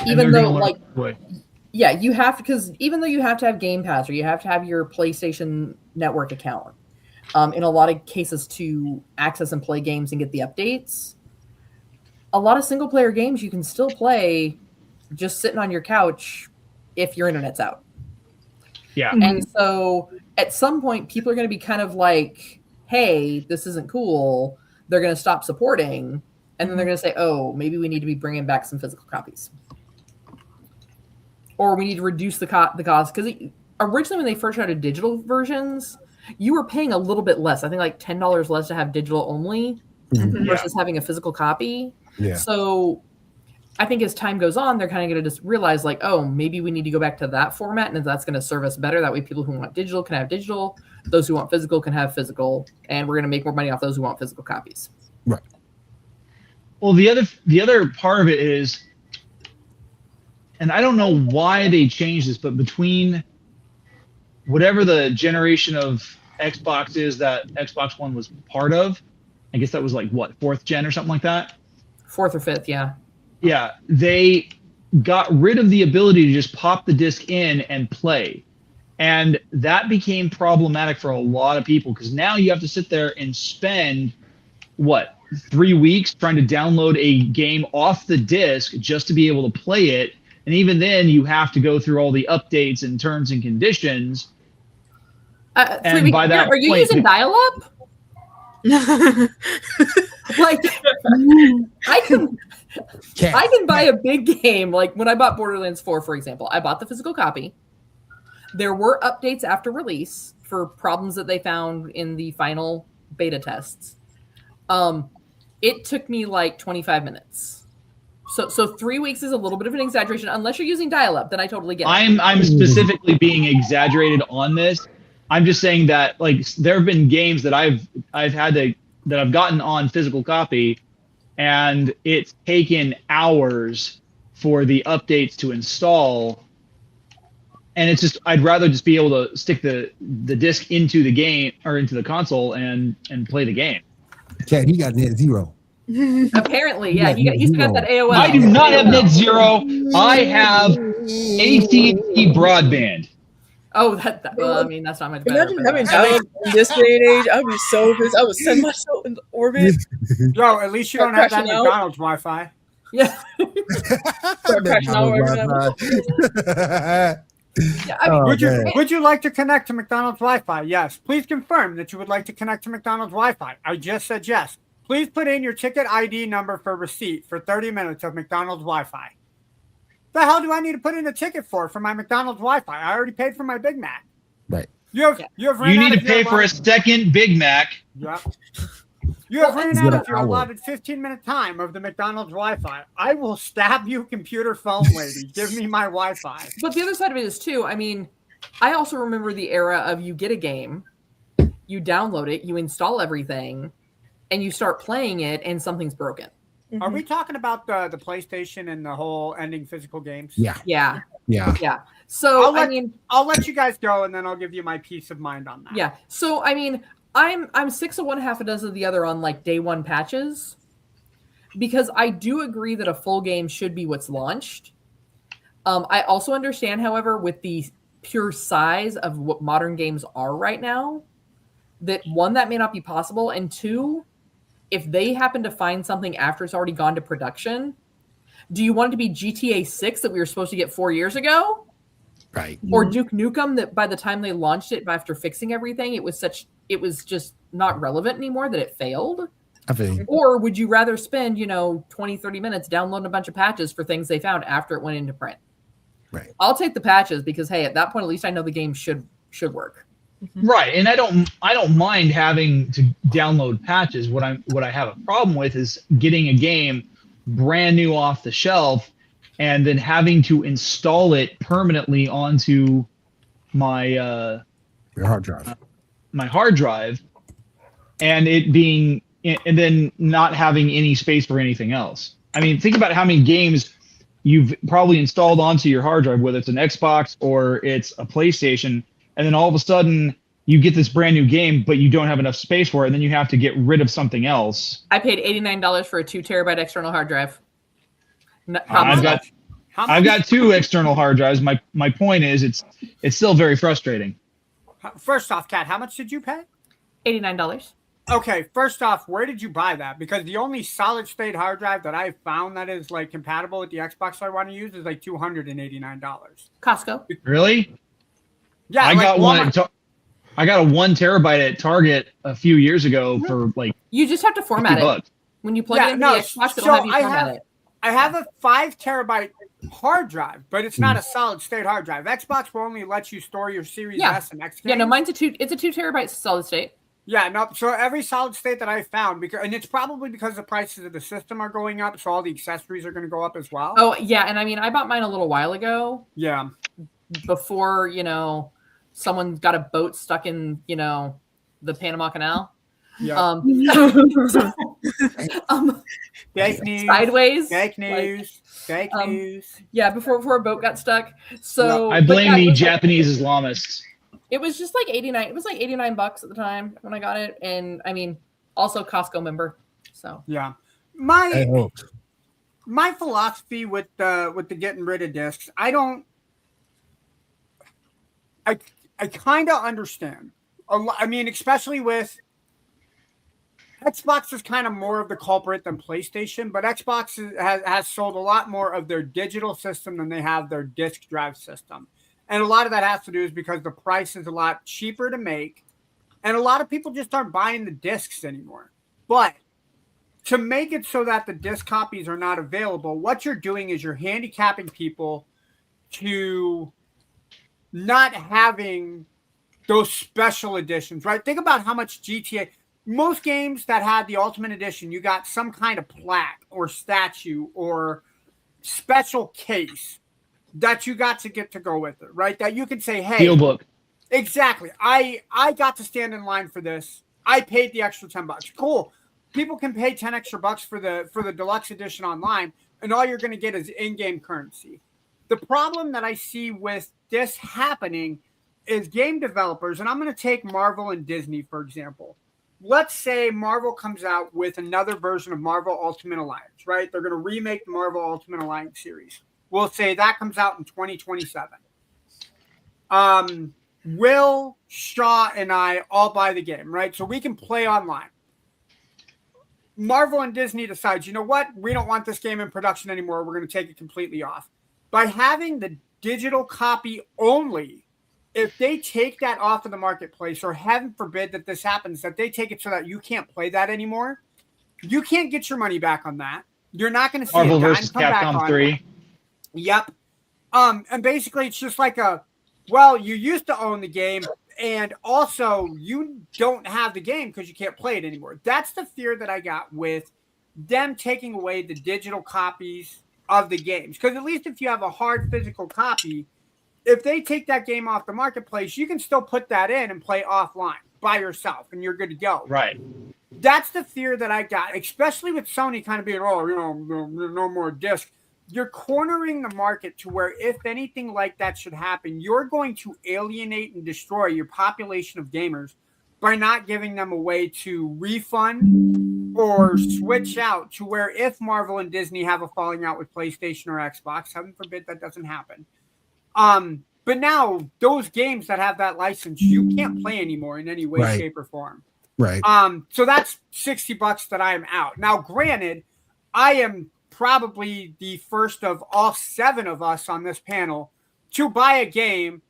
Even though, yeah, you have to, because even though you have to have Game Pass or you have to have your PlayStation Network account, in a lot of cases to access and play games and get the updates, a lot of single player games you can still play just sitting on your couch if your internet's out. Yeah. And so at some point, people are going to be kind of like, hey, this isn't cool. They're going to stop supporting. And then they're going to say, oh, maybe we need to be bringing back some physical copies. Or we need to reduce the cost. Because originally when they first started digital versions, you were paying a little bit less. I think like $10 less to have digital only versus having a physical copy. Yeah. So I think as time goes on, they're kind of going to just realize like, oh, maybe we need to go back to that format, and that's going to serve us better. That way people who want digital can have digital. Those who want physical can have physical. And we're going to make more money off those who want physical copies. Right. Well, the other part of it is, and I don't know why they changed this, but between whatever the generation of Xbox is that Xbox One was part of, I guess that was like, what, 4th gen or something like that? 4th or 5th, yeah. Yeah, they got rid of the ability to just pop the disc in and play. And that became problematic for a lot of people because now you have to sit there and spend, 3 weeks trying to download a game off the disc just to be able to play it. And even then, you have to go through all the updates and terms and conditions. And by that point, you using dial-up? Like, I can buy a big game. Like when I bought Borderlands 4, for example, I bought the physical copy. There were updates after release for problems that they found in the final beta tests. It took me like 25 minutes. So 3 weeks is a little bit of an exaggeration, unless you're using dial-up. Then I totally get it. I'm specifically being exaggerated on this. I'm just saying that like there have been games that I've gotten on physical copy, and it's taken hours for the updates to install. And it's just I'd rather just be able to stick the disc into the game or into the console and play the game. Chad, he got net zero. Apparently, yeah. You still got that AOL. I do not have net zero. I have AT&T broadband. Oh, well, I mean, that's not much better. Imagine having dial-up in this day and age. I would be so pissed. I would send myself into orbit. Yo, at least you don't have that McDonald's Wi-Fi. Yeah. Yeah, I mean, would you like to connect to McDonald's Wi-Fi? Yes. Please confirm that you would like to connect to McDonald's Wi-Fi. I just said yes. Please put in your ticket ID number for receipt for 30 minutes of McDonald's Wi-Fi. The hell do I need to put in a ticket for my McDonald's Wi-Fi? I already paid for my Big Mac. Right. You need to pay for a second Big Mac. Yep. You have ran out of your allotted 15-minute time of the McDonald's Wi-Fi. I will stab you, computer phone lady. Give me my Wi-Fi. But the other side of it is, too, I mean, I also remember the era of you get a game, you download it, you install everything, and you start playing it, and something's broken. Mm-hmm. Are we talking about the PlayStation and the whole ending physical games? Yeah. So, I'll let you guys go, and then I'll give you my peace of mind on that. Yeah. So, I mean, I'm 6 of one, half a dozen of the other on like day one patches, because I do agree that a full game should be what's launched. I also understand, however, with the pure size of what modern games are right now, that one, that may not be possible, and two, if they happen to find something after it's already gone to production, do you want it to be GTA 6 that we were supposed to get 4 years ago? Right. Or Duke Nukem that by the time they launched it, after fixing everything, it was just not relevant anymore, that it failed? I think. Or would you rather spend, 20, 30 minutes downloading a bunch of patches for things they found after it went into print? Right. I'll take the patches because, hey, at that point, at least I know the game should work. Right. And I don't mind having to download patches. What I have a problem with is getting a game brand new off the shelf and then having to install it permanently onto my your hard drive. My hard drive, and then not having any space for anything else. I mean, think about how many games you've probably installed onto your hard drive, whether it's an Xbox or it's a PlayStation, and then all of a sudden you get this brand new game, but you don't have enough space for it, and then you have to get rid of something else. I paid $89 for a 2 terabyte external hard drive. I've got 2 external hard drives. My point is, it's still very frustrating. First off, Kat, how much did you pay? $89. Okay, first off, where did you buy that? Because the only solid state hard drive that I've found that is like compatible with the Xbox I want to use is like $289. Costco. Really? Yeah, I got one. I got a 1 terabyte at Target a few years ago for like. You just have to format it when you plug it into the Xbox. It'll have you format it. I have a 5 terabyte hard drive, but it's not a solid state hard drive. Xbox will only let you store your Series S and X games. Yeah, no, mine's it's a 2 terabyte solid state. Yeah, no. So every solid state that I found, and it's probably because the prices of the system are going up, so all the accessories are going to go up as well. Oh yeah, and I mean, I bought mine a little while ago. Yeah. Before someone got a boat stuck in the Panama Canal. Yeah. Fake news. Sideways. Fake news. Fake news. Yeah, before a boat got stuck. So I blame the Japanese Islamists. It was just like 89. It was like $89 at the time when I got it, and I mean, also Costco member. So yeah, my philosophy with the getting rid of discs, I kind of understand. I mean, especially with Xbox is kind of more of the culprit than PlayStation, but Xbox has sold a lot more of their digital system than they have their disk drive system. And a lot of that has to do is because the price is a lot cheaper to make, and a lot of people just aren't buying the discs anymore. But to make it so that the disc copies are not available, what you're doing is you're handicapping people to not having those special editions, right? Think about how much GTA... Most games that had the Ultimate Edition, you got some kind of plaque or statue or special case that you got to get to go with it, right? That you can say, hey, Steelbook. Exactly. I got to stand in line for this. I paid the extra $10. Cool. People can pay 10 extra bucks for the deluxe edition online, and all you're going to get is in-game currency. The problem that I see with this happening is game developers, and I'm going to take Marvel and Disney, for example. Let's say Marvel comes out with another version of Marvel Ultimate Alliance, right? They're going to remake the Marvel Ultimate Alliance series. We'll say that comes out in 2027. Will, Shaw, and I all buy the game, right? So we can play online. Marvel and Disney decides, you know what? We don't want this game in production anymore. We're going to take it completely off. By having the digital copy only, if they take that off of the marketplace, or heaven forbid that this happens, that they take it so that you can't play that anymore, you can't get your money back on that. You're not going to see Marvel a dime vs. come back Capcom on 3. it. Yep. And basically it's just like well, you used to own the game, and also you don't have the game because you can't play it anymore. That's the fear that I got with them taking away the digital copies of the games. Because at least if you have a hard physical copy, if they take that game off the marketplace, you can still put that in and play offline by yourself, and you're good to go. Right. That's the fear that I got, especially with Sony kind of being, no more disc. You're cornering the market to where if anything like that should happen, you're going to alienate and destroy your population of gamers by not giving them a way to refund or switch out, to where if Marvel and Disney have a falling out with PlayStation or Xbox, heaven forbid that doesn't happen. But now those games that have that license, you can't play anymore in any way, shape, or form. Right. So that's $60 that I am out. Now, granted, I am probably the first of all 7 of us on this panel to buy a game,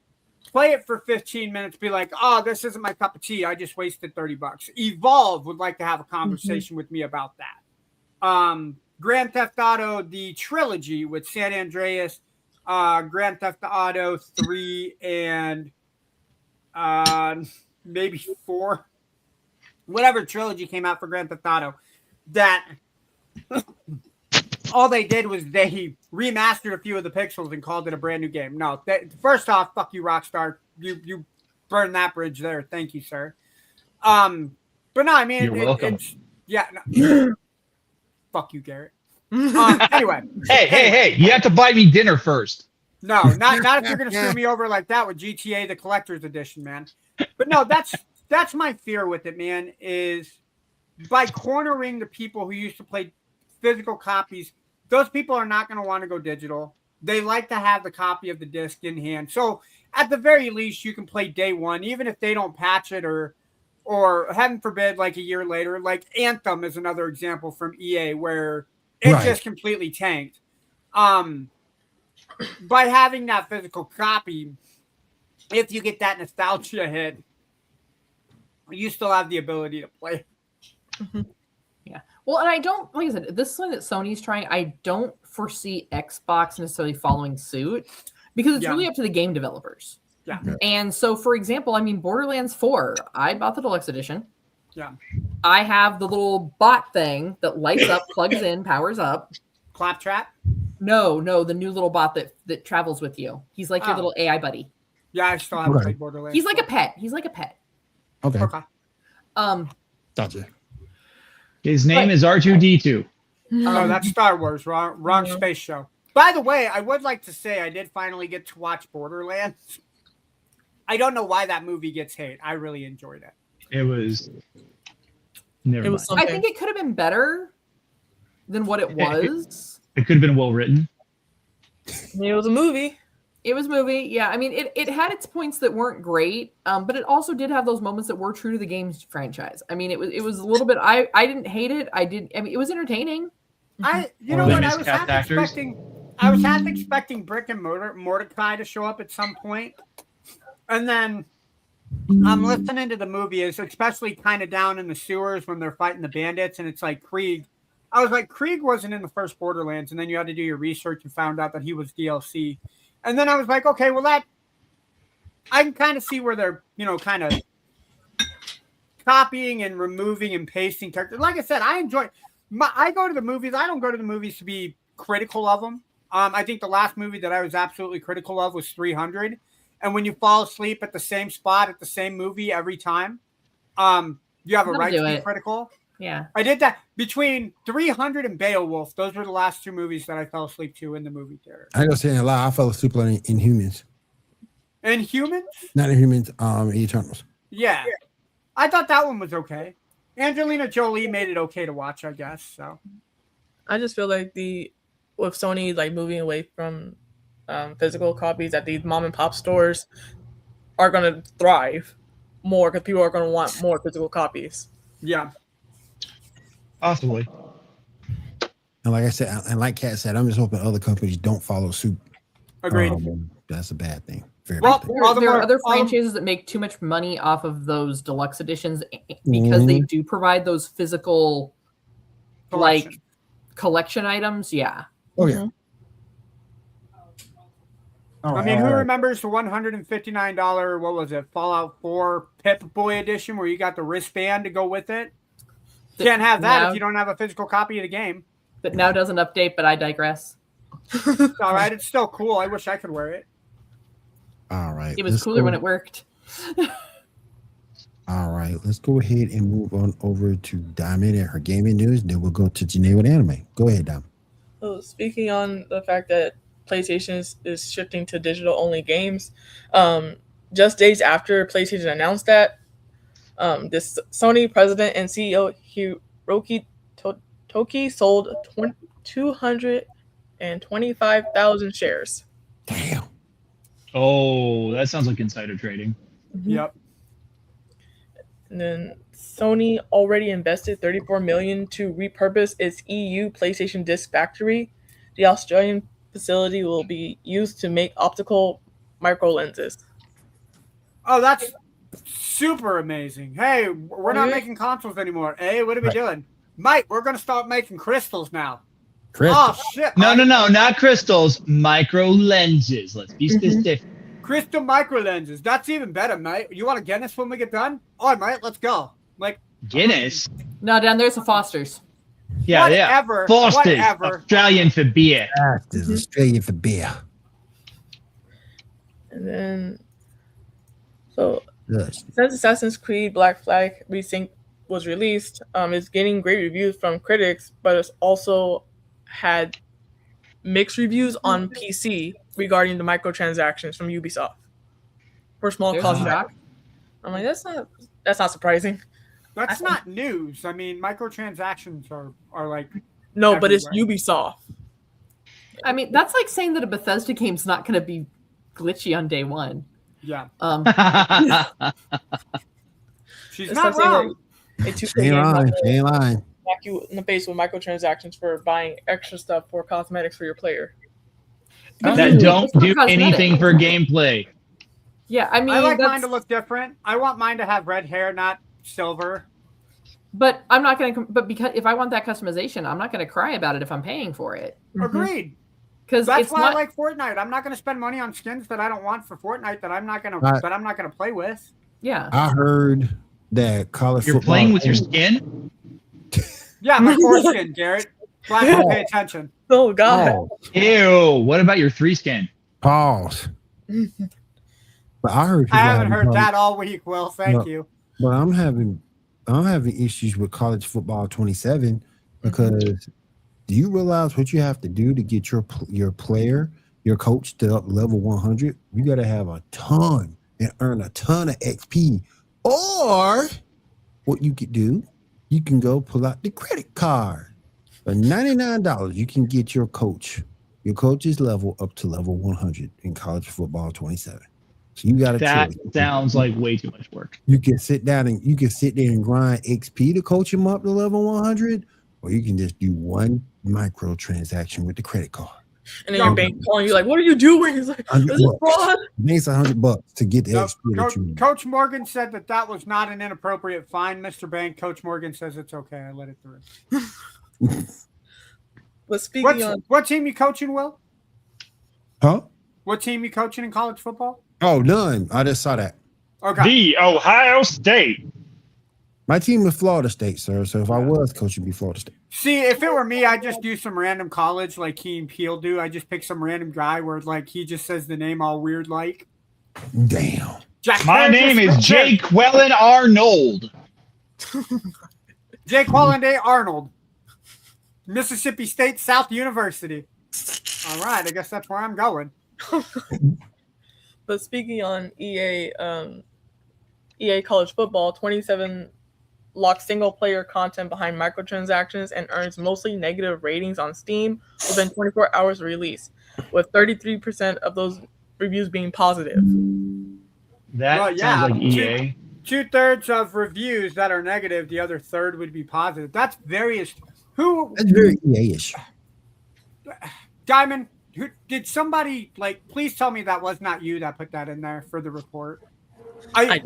play it for 15 minutes, be like, oh, this isn't my cup of tea. I just wasted $30. Evolve would like to have a conversation with me about that. Grand Theft Auto, the trilogy with San Andreas, Grand Theft Auto 3, and maybe 4. Whatever trilogy came out for Grand Theft Auto, that all they did was they remastered a few of the pixels and called it a brand new game. No, first off, fuck you, Rockstar. You burned that bridge there. Thank you, sir. But no, I mean, you're welcome. Fuck you, Garrett. Anyway. Hey, you have to buy me dinner first. No, not if you're going to screw me over like that with GTA, the collector's edition, man. But no, that's my fear with it, man, is by cornering the people who used to play physical copies, those people are not going to want to go digital. They like to have the copy of the disc in hand. So at the very least, you can play day one, even if they don't patch it or heaven forbid, like a year later. Like Anthem is another example from EA where it just completely tanked. By having that physical copy, if you get that nostalgia hit, you still have the ability to play. Mm-hmm. Yeah. Well, and I don't, like I said, this is something that Sony's trying. I don't foresee Xbox necessarily following suit because it's really up to the game developers. Yeah. And so, for example, I mean, Borderlands 4, I bought the deluxe edition. Yeah. I have the little bot thing that lights up, plugs in, powers up. Claptrap? No, the new little bot that travels with you. He's like your little AI buddy. Yeah, I still haven't played Borderlands. He's like a pet. Okay. Gotcha. His name is R2D2. No, that's Star Wars. Wrong space show. By the way, I would like to say I did finally get to watch Borderlands. I don't know why that movie gets hate. I really enjoyed it. It was. Never mind. I think it could have been better than what it was. It could have been well written. It was a movie. It was a movie. Yeah. I mean, it had its points that weren't great, but it also did have those moments that were true to the game's franchise. I mean, it was a little bit, I didn't hate it. I mean, it was entertaining. I was half expecting Brick and Mordecai to show up at some point. And then I'm listening to the movie, especially kind of down in the sewers when they're fighting the bandits, and it's like Krieg. I was like, Krieg wasn't in the first Borderlands, and then you had to do your research and found out that he was DLC. And then I was like, okay, well, that I can kind of see where they're, kind of copying and removing and pasting characters. Like I said, I go to the movies. I don't go to the movies to be critical of them. I think the last movie that I was absolutely critical of was 300. And when you fall asleep at the same spot at the same movie every time, you have a right to be critical. Yeah. I did that between 300 and Beowulf. Those were the last 2 movies that I fell asleep to in the movie theater. I ain't gonna say a lie. I fell asleep on Inhumans. Inhumans? Not Inhumans, Eternals. Yeah. I thought that one was okay. Angelina Jolie made it okay to watch, I guess. So I just feel like with Sony like moving away from physical copies, that these mom and pop stores are gonna thrive more because people are gonna want more physical copies. Yeah. Possibly. And like I said, and like Kat said, I'm just hoping other companies don't follow suit. Agreed. That's a bad thing. There are other franchises that make too much money off of those deluxe editions because they do provide those physical collection items. Yeah. Oh yeah. I mean, who remembers the $159, what was it, Fallout 4 Pip-Boy edition where you got the wristband to go with it? Can't have that if you don't have a physical copy of the game. That now doesn't update, but I digress. All right, it's still cool. I wish I could wear it. All right. It was cooler when it worked. All right, let's go ahead and move on over to Diamond and her gaming news. Then we'll go to Janae with anime. Go ahead, Diamond. So speaking on the fact that PlayStation is shifting to digital-only games, just days after PlayStation announced that, this Sony president and CEO Hiroki Toki sold 225,000 shares. Damn. Oh, that sounds like insider trading. Mm-hmm. Yep. And then Sony already invested $34 million to repurpose its EU PlayStation Disc factory. The Australian facility will be used to make optical micro lenses. Oh, that's super amazing. Hey, we're not making consoles anymore. Hey, what are we doing? Mike, we're going to start making crystals now. Crystals. Oh, shit. No, not crystals. Micro lenses. Let's be specific. Crystal micro lenses. That's even better, mate. You want a Guinness when we get done? All right, mate, let's go. Like Guinness? No, down there's a Foster's. Yeah, whatever, Foster's. whatever. Australian for beer. Foster's, Australian for beer. And then, so Yes. since Assassin's Creed Black Flag Resync was released, it's getting great reviews from critics, but it's also had mixed reviews on PC regarding the microtransactions from Ubisoft for small cosmetics. I'm like, that's not surprising. That's not news. I mean, microtransactions are like no, everywhere. but it's Ubisoft. I mean, that's like saying that a Bethesda game's not going to be glitchy on day one. Yeah. She's It's not like wrong. She ain't lying. Knock you in the face with microtransactions for buying extra stuff for cosmetics for your player. That don't do anything for gameplay. Yeah, I mean, I like mine to look different. I want mine to have red hair, not silver. But I'm not going to. But because if I want that customization, I'm not going to cry about it if I'm paying for it. Agreed. Because that's why I like Fortnite. I'm not going to spend money on skins that I don't want for Fortnite that I'm not going to. But I'm not going to play with. Yeah. I heard that college You're football. playing with your skin? Yeah, my foreskin, Garrett. Glad you pay attention. Oh God. Ew. What about your 3-skin? Pause. But I heard. I haven't heard that all week. Will, thank you. But I'm having issues with college football 27 because do you realize what you have to do to get your player, your coach to up level 100? You got to have a ton and earn a ton of XP. Or what you could do, you can go pull out the credit card. For $99, you can get your coach's level up to level 100 in college football 27. So you got to. That sounds like way too much work. You can sit there and grind XP to coach him up to level 100, or you can just do one micro transaction with the credit card. And then your bank calling you like, "What are you doing?" He's like, "This is fraud." Makes $100 to get the XP. Coach Morgan said that was not an inappropriate fine, Mr. Bank. Coach Morgan says it's okay. I let it through. But speaking what team you coaching, Will? Huh? What team you coaching in college football? Oh, none. I just saw that. Okay. The Ohio State. My team is Florida State, sir. So if I was coach, it'd be Florida State. See, if it were me, I'd just do some random college like Key and Peele do. I just pick some random guy where like he just says the name all weird like. Damn. My name is Jake Quellen Arnold. Jake Quellen Arnold. Mississippi State South University. All right, I guess that's where I'm going. But speaking on EA College Football, 27 locks single-player content behind microtransactions and earns mostly negative ratings on Steam within 24 hours of release, with 33% of those reviews being positive. That sounds like EA. Two-thirds of reviews that are negative, the other third would be positive. That's very That's very EA-ish. Diamond, did somebody please tell me that was not you that put that in there for the report?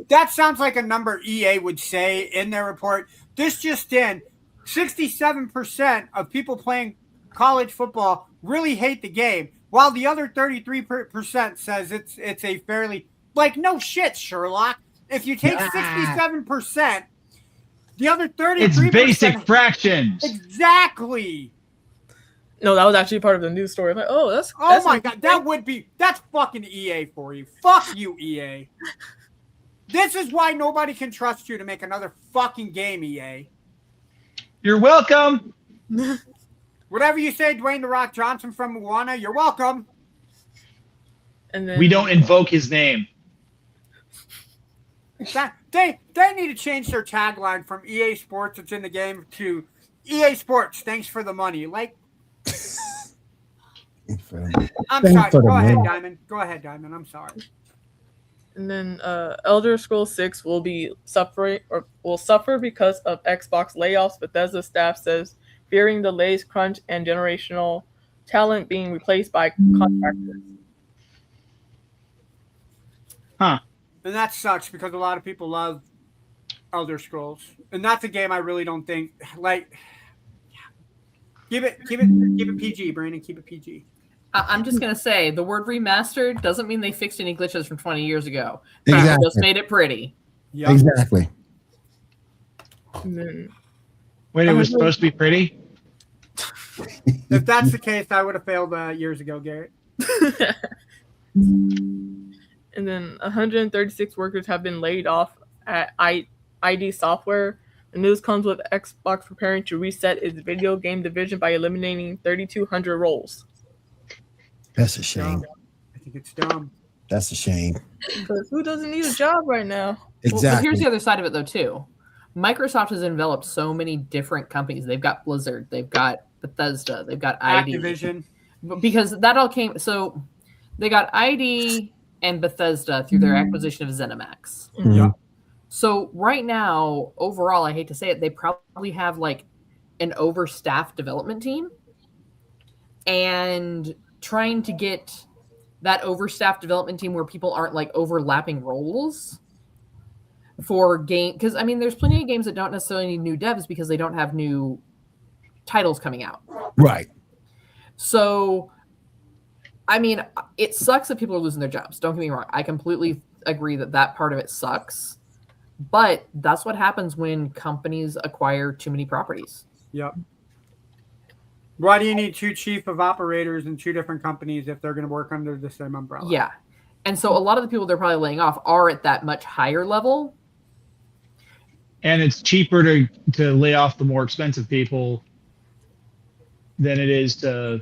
That sounds like a number EA would say in their report. This just in, 67% of people playing college football really hate the game, while the other 33% says it's a fairly no shit, Sherlock. If you take 67%, the other 33%. It's basic fractions. Exactly. No, that was actually part of the news story. I'm like, that's my god, that's fucking EA for you. Fuck you, EA. This is why nobody can trust you to make another fucking game, EA. You're welcome. Whatever you say, Dwayne "The Rock" Johnson from Moana, you're welcome. And then we don't invoke his name. They need to change their tagline from EA Sports, it's in the game, to EA Sports, thanks for the money. I'm sorry. Go ahead, Diamond. I'm sorry. And then Elder Scrolls 6 will suffer because of Xbox layoffs. Bethesda staff says, fearing delays, crunch, and generational talent being replaced by contractors. Huh. And that sucks because a lot of people love Elder Scrolls, and that's a game I really don't think Keep it PG, Brandon. Keep it PG. I'm just going to say the word remastered doesn't mean they fixed any glitches from 20 years ago. Exactly. Just made it pretty. Yep. Exactly. Wait, it was supposed to be pretty? If that's the case, I would have failed years ago, Garrett. And then 136 workers have been laid off at ID Software. The news comes with Xbox preparing to reset its video game division by eliminating 3,200 roles. That's a shame. I think it's dumb. That's a shame. Because who doesn't need a job right now? Exactly. Well, here's the other side of it, though, too. Microsoft has enveloped so many different companies. They've got Blizzard. They've got Bethesda. They've got ID. Activision. Because that all came... So they got ID and Bethesda through their acquisition of ZeniMax. Mm-hmm. Yeah. So right now, overall, I hate to say it, they probably have like an overstaffed development team, and trying to get that overstaffed development team where people aren't like overlapping roles for game. Because I mean, there's plenty of games that don't necessarily need new devs because they don't have new titles coming out. Right. So, I mean, it sucks that people are losing their jobs. Don't get me wrong. I completely agree that part of it sucks. But that's what happens when companies acquire too many properties. Yep. Why do you need two chief of operators in two different companies if they're going to work under the same umbrella? Yeah. And so a lot of the people they're probably laying off are at that much higher level. And it's cheaper to lay off the more expensive people than it is to,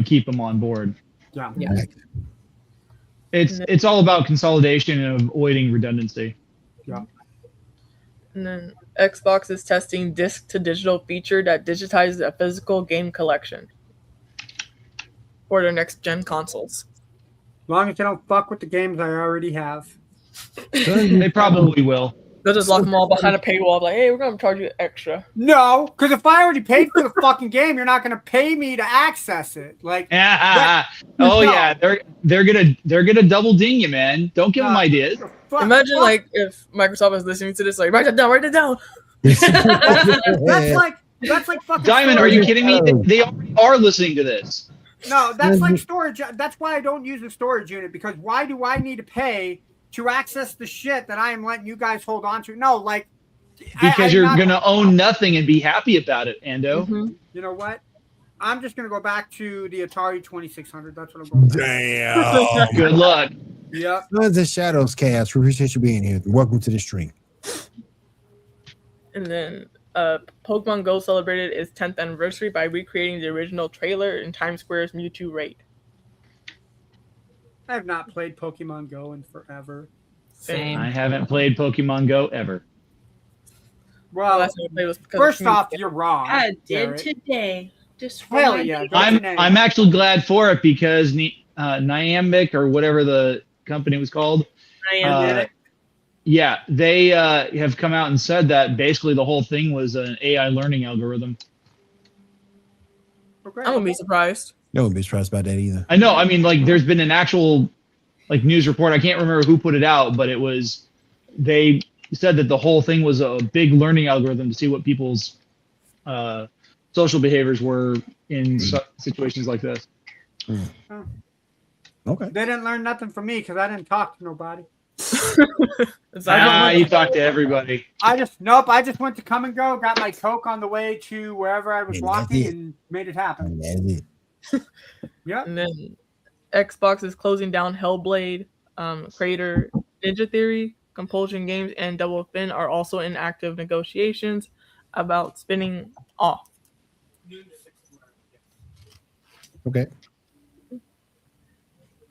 keep them on board. Yeah. Yeah. It's all about consolidation and avoiding redundancy. Yeah. And then Xbox is testing disc-to-digital feature that digitizes a physical game collection for their next-gen consoles. As long as they don't fuck with the games I already have. They probably will. They'll just lock them all behind a paywall, like, hey, we're going to charge you extra. No, because if I already paid for the fucking game, you're not going to pay me to access it. Yeah, they're gonna double ding you, man. Don't give them ideas. Imagine if Microsoft was listening to this, like, write it down. that's like fucking Diamond, storage. are you kidding me? They already are listening to this. No, that's like storage. That's why I don't use the storage unit, because why do I need to pay to access the shit that I am letting you guys hold on to? No, Because you're going to own nothing and be happy about it, Ando. Mm-hmm. You know what? I'm just going to go back to the Atari 2600. That's what I'm going back. Damn. Good luck. Yep. Sons of Shadows cast. We appreciate you being here. Welcome to the stream. And then Pokemon Go celebrated its 10th anniversary by recreating the original trailer in Times Square's Mewtwo raid. I have not played Pokemon Go in forever. Same. I haven't played Pokemon Go ever. Well, first off, you're wrong. I did Garrett. Today. Just for Hell my yeah. I'm actually glad for it because Niantic or whatever the company was called. Yeah, they have come out and said that basically the whole thing was an AI learning algorithm. Okay. I wouldn't be surprised. No one be surprised about that either. I know. I mean, like, there's been an actual news report. I can't remember who put it out, but they said that the whole thing was a big learning algorithm to see what people's social behaviors were in situations like this. Oh. Okay. They didn't learn nothing from me because I didn't talk to nobody. You talked to everybody. I just went to Come and Go, got my Coke on the way to wherever I was walking, and made it happen. That's it. Yep. And then Xbox is closing down Hellblade, creator Ninja Theory, Compulsion Games, and Double Fine are also in active negotiations about spinning off. Okay.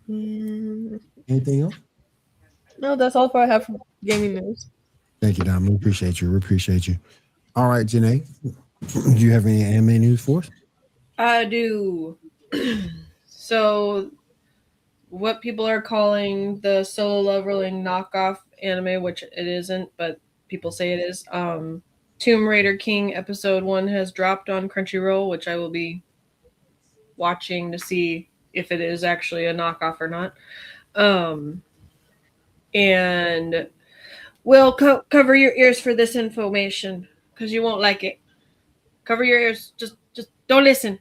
Anything else? No, that's all I have for gaming news. Thank you, Dom. We appreciate you. We appreciate you. All right, Janae, do you have any anime news for us? I do. So, what people are calling the Solo Leveling knockoff anime, which it isn't, but people say it is. Tomb Raider King episode 1 has dropped on Crunchyroll, which I will be watching to see if it is actually a knockoff or not. And Will, cover your ears for this information because you won't like it. Cover your ears. Just don't listen.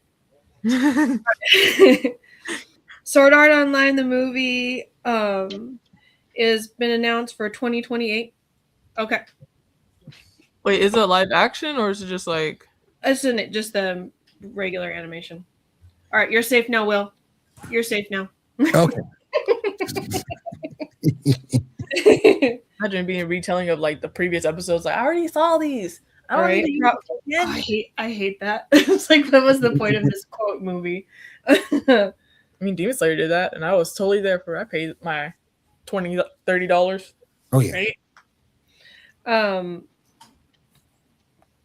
Sword Art Online, the movie, is been announced for 2028. Okay. Wait, is it live action or is it just like? Isn't it just the regular animation? All right, you're safe now, Will. You're safe now. Okay. Imagine being a retelling of like the previous episodes. Like, I already saw these. I hate that. It's like, that was the point of this quote movie. I mean, Demon Slayer did that, and I was totally there for. I paid my $20-$30. Oh yeah. Right?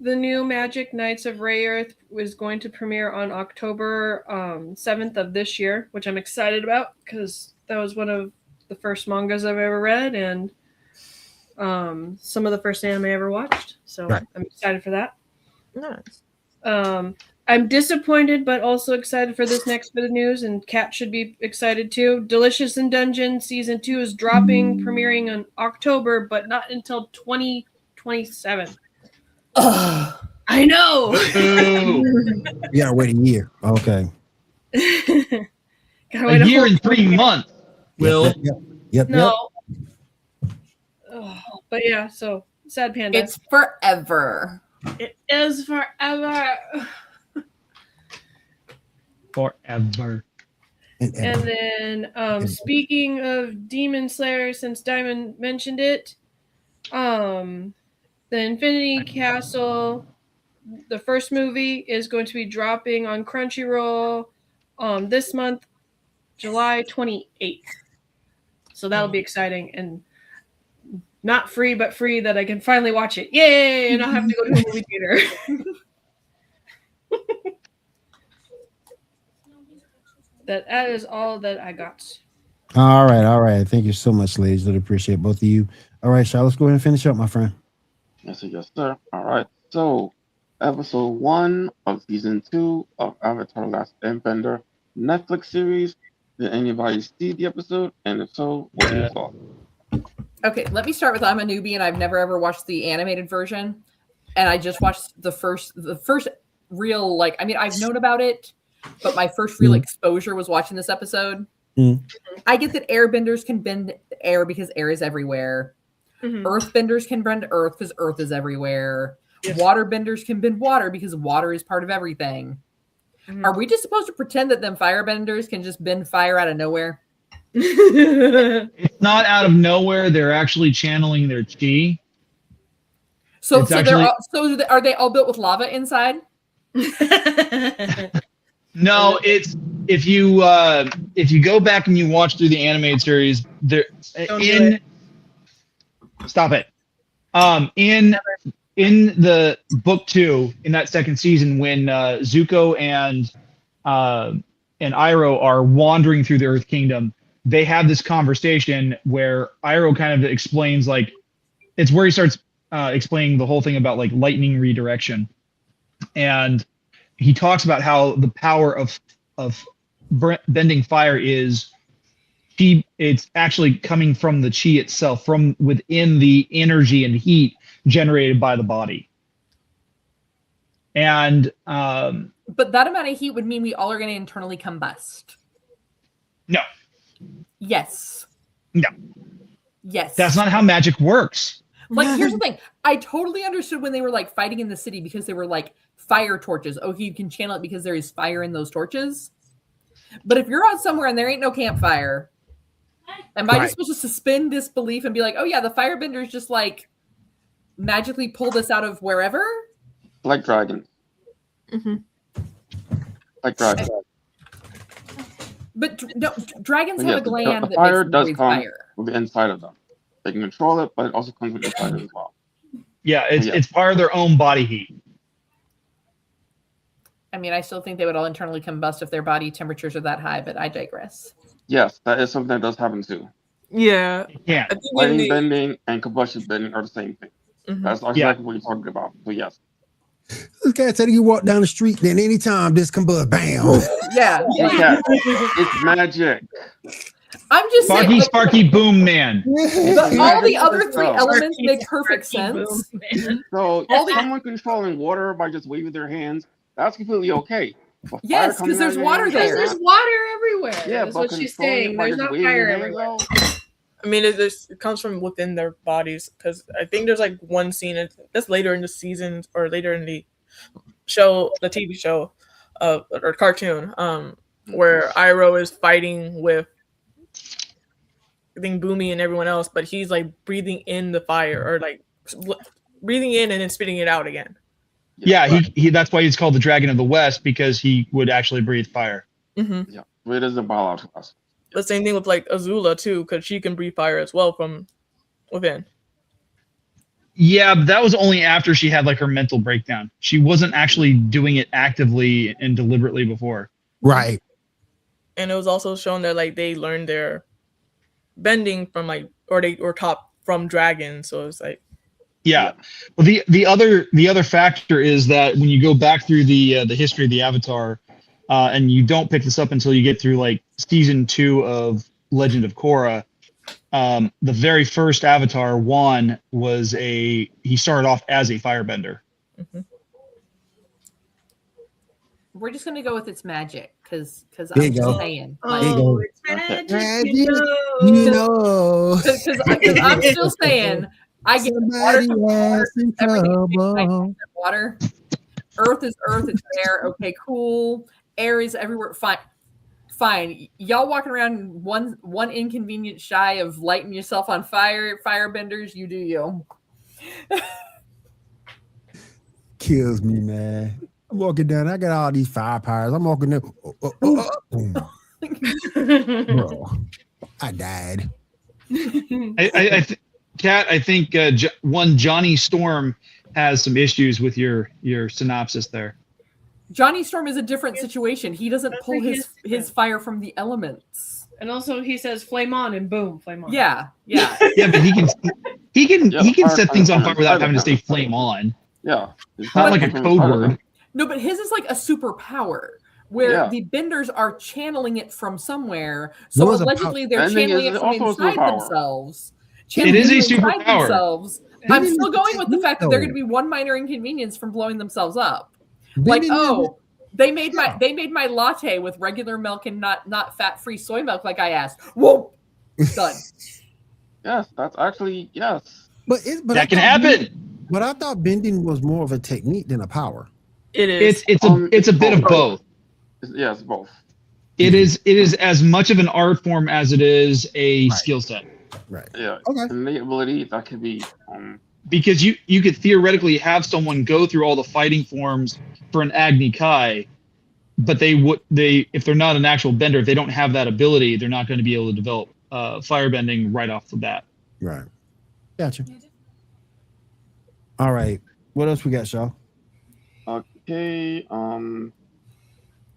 The new Magic Knights of Rayearth was going to premiere on October 7th of this year, which I'm excited about because that was one of the first mangas I've ever read and some of the first anime I ever watched. So right. I'm excited for that. Nice. I'm disappointed, but also excited for this next bit of news, and Kat should be excited too. Delicious in Dungeon Season 2 is dropping, premiering in October, but not until 2027. I know. You gotta wait a year. Okay. A year and 3 months. Will. Yep. No. But yeah, so Sad Panda. It's forever. It is forever. Forever. And then speaking of Demon Slayer, since Diamond mentioned it, the Infinity Castle, the first movie, is going to be dropping on Crunchyroll this month, July 28th. So that'll be exciting and not free, but free that I can finally watch it. Yay! And I'll have to go to a movie theater. That is all that I got. All right. Thank you so much, ladies. Really appreciate both of you. All right, Shaw, let's go ahead and finish up, my friend. Yes, sir. All right. So, episode 1 of season 2 of Avatar: Last Airbender Netflix series. Did anybody see the episode? And if so, what are your thoughts? Okay, let me start with I'm a newbie and I've never ever watched the animated version. And I just watched the first real, like, I mean, I've known about it, but my first real exposure was watching this episode. I get that airbenders can bend air because air is everywhere. Earthbenders can bend earth because earth is everywhere. Yes. Waterbenders can bend water because water is part of everything. Are we just supposed to pretend that them firebenders can just bend fire out of nowhere? It's not out of nowhere. They're actually channeling their chi. So are they all built with lava inside? No, it's if you go back and you watch through the animated series, stop it. In the book 2, in that second season, when Zuko and Iroh are wandering through the Earth Kingdom, they have this conversation where Iroh kind of explains, like, it's where he starts explaining the whole thing about like lightning redirection, and he talks about how the power of bending fire is it's actually coming from the chi itself, from within the energy and heat generated by the body. And but that amount of heat would mean we all are going to internally combust. No. Yes. No. Yes. That's not how magic works. Like, here's the thing. I totally understood when they were like fighting in the city because they were like fire torches. Okay, you can channel it because there is fire in those torches. But if you're out somewhere and there ain't no campfire, am I just supposed to suspend disbelief and be like, oh yeah, the firebenders just like magically pull this out of wherever? Like dragons. Like dragons. But no, dragons have a gland that fire makes them does breathe come fire. from the inside of them. They can control it, but it also comes from the inside as well. Yeah, it's part of their own body heat. I mean, I still think they would all internally combust if their body temperatures are that high, but I digress. Yes, that is something that does happen too. Yeah. Yeah. Lightning bending and combustion bending are the same thing. That's exactly what you're talking about. So yes. This guy said you walk down the street, then anytime this combust, bam. Yeah. It's magic. I'm just saying, Sparky, Boom Man. All the other 3 elements make perfect sense. So if someone controlling water by just waving their hands, that's completely okay. Yes, because there's water there. There's water everywhere. Yeah, that's what she's saying. There's not fire everywhere. I mean, it comes from within their bodies, because I think there's like one scene that's later in the season or later in the show, the TV show, or cartoon, where Iroh is fighting with, I think, Boomy and everyone else, but he's like breathing in the fire, or like breathing in and then spitting it out again. Yeah, he that's why he's called the Dragon of the West, because he would actually breathe fire. Yeah, it is a biological process. The same thing with like Azula too, because she can breathe fire as well from within. Yeah, but that was only after she had like her mental breakdown. She wasn't actually doing it actively and deliberately before. Right. And it was also shown that like they learned their bending from like, or they were taught from dragons. So it's like, yeah. Well, the other factor is that when you go back through the history of the Avatar, and you don't pick this up until you get through like season 2 of Legend of Korra, the very first Avatar, Wan, he started off as a firebender. We're just gonna go with its magic, because I'm just saying. It's magic, you know. Because I'm still saying. I get water. Earth is earth. It's air. Okay, cool. Air is everywhere. Fine. Y'all walking around one inconvenient shy of lighting yourself on fire. Firebenders, you do you. Kills me, man. I'm walking down. I got all these fire powers. I'm walking down. Bro, I died. Kat, I think Johnny Storm has some issues with your synopsis there. Johnny Storm is a different situation. He doesn't pull his fire from the elements. And also he says flame on and boom, flame on. Yeah. Yeah, but he can set things on fire without having to say flame on. Yeah. It's not like a code word. No, but his is like a superpower, where the benders are channeling it from somewhere. So allegedly they're channeling it from inside themselves. It is a superpower. I'm still going with the fact that they're going to be one minor inconvenience from blowing themselves up. Like, they made my latte with regular milk and not fat-free soy milk like I asked. Whoa, done. Yes, that's actually yes. But that can happen. But I thought bending was more of a technique than a power. It is. It's a bit of both. It's both. It is as much of an art form as it is a skill set. Right. Yeah. Okay. Innate ability that could be. Because you could theoretically have someone go through all the fighting forms for an Agni Kai, but if they're not an actual bender, if they don't have that ability, they're not going to be able to develop firebending right off the bat. Right. Gotcha. All right. What else we got, Shaw? Okay.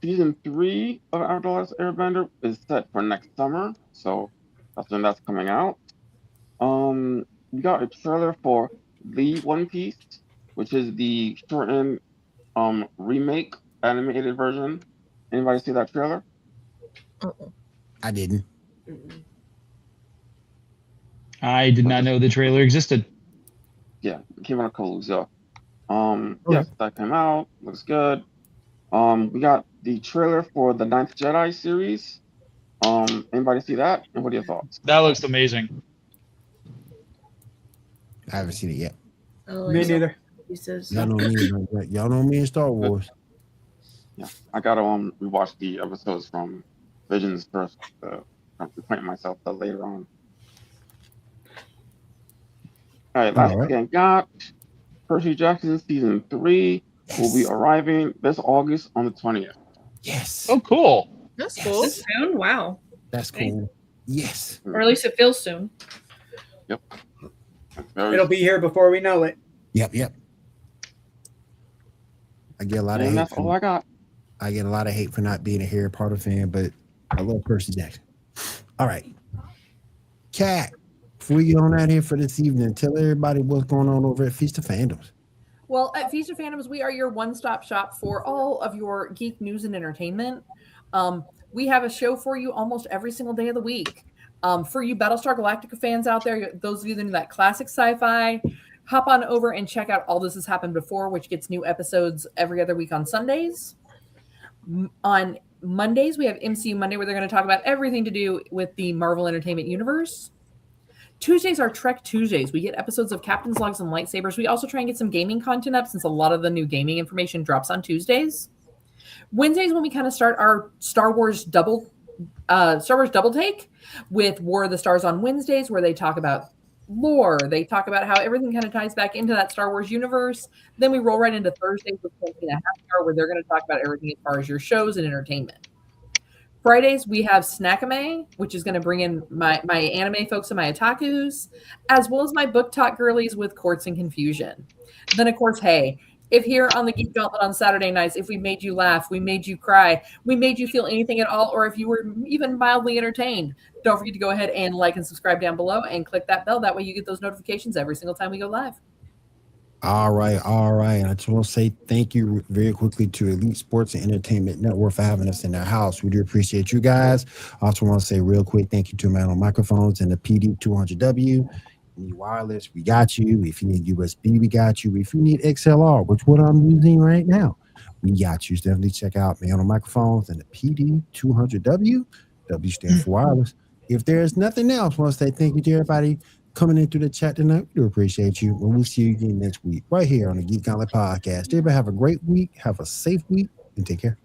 Season 3 of Avatar: The Last Airbender is set for next summer, so that's when that's coming out. We got a trailer for The One Piece, which is the shortened remake animated version. Anybody see that trailer? I didn't. I did not know the trailer existed. Yeah, it came out a couple weeks ago. Yes, that came out. Looks good. We got the trailer for the Ninth Jedi series. Anybody see that? And what are your thoughts? That looks amazing. I haven't seen it yet. Me neither. Y'all know me in Star Wars. Yeah, I gotta rewatch the episodes from Visions first. Acquaint myself later on. All right, last again got Percy Jackson season 3 will be arriving this August on the 20th. Yes. Oh, cool. That's cool. This soon? Wow. That's cool. Yes. Or at least it feels soon. Yep. It'll be here before we know it. Yep. I get a lot of hate. That's all I got. I get a lot of hate for not being a Harry Potter fan, but I love Percy Jackson. All right. Kat, before we get on out here for this evening, tell everybody what's going on over at Feast of Fandoms. Well, at Feast of Fandoms, we are your one-stop shop for all of your geek news and entertainment. We have a show for you almost every single day of the week. For you Battlestar Galactica fans out there, those of you that know that classic sci-fi, hop on over and check out All This Has Happened Before, which gets new episodes every other week on Sundays. On Mondays, we have MCU Monday, where they're going to talk about everything to do with the Marvel Entertainment Universe. Tuesdays are Trek Tuesdays. We get episodes of Captain's Logs and Lightsabers. We also try and get some gaming content up, since a lot of the new gaming information drops on Tuesdays. Wednesdays, when we kind of start our Star Wars double take with War of the Stars on Wednesdays, where they talk about lore. They talk about how everything kind of ties back into that Star Wars universe. Then we roll right into Thursdays with a half hour, where they're going to talk about everything as far as your shows and entertainment. Fridays, we have Snackame, which is going to bring in my anime folks and my otakus, as well as my book talk girlies with Quartz and Confusion. Then, of course, hey, if here on the Geek Gauntlet on Saturday nights, if we made you laugh, we made you cry, we made you feel anything at all, or if you were even mildly entertained, don't forget to go ahead and like and subscribe down below and click that bell. That way you get those notifications every single time we go live. All right. I just want to say thank you very quickly to Elite Sports and Entertainment Network for having us in their house. We do appreciate you guys. I also want to say real quick thank you to Maono Microphones and the PD200W. If you need wireless, we got you. If you need USB, we got you. If you need XLR, which what I'm using right now, we got you. So definitely check out Maono Microphones and the PD200W. W stands for wireless. If there's nothing else, I want to say thank you to everybody coming in through the chat tonight. We do appreciate you. And we'll see you again next week right here on the Geek Gauntlet podcast. Everybody have a great week. Have a safe week and take care.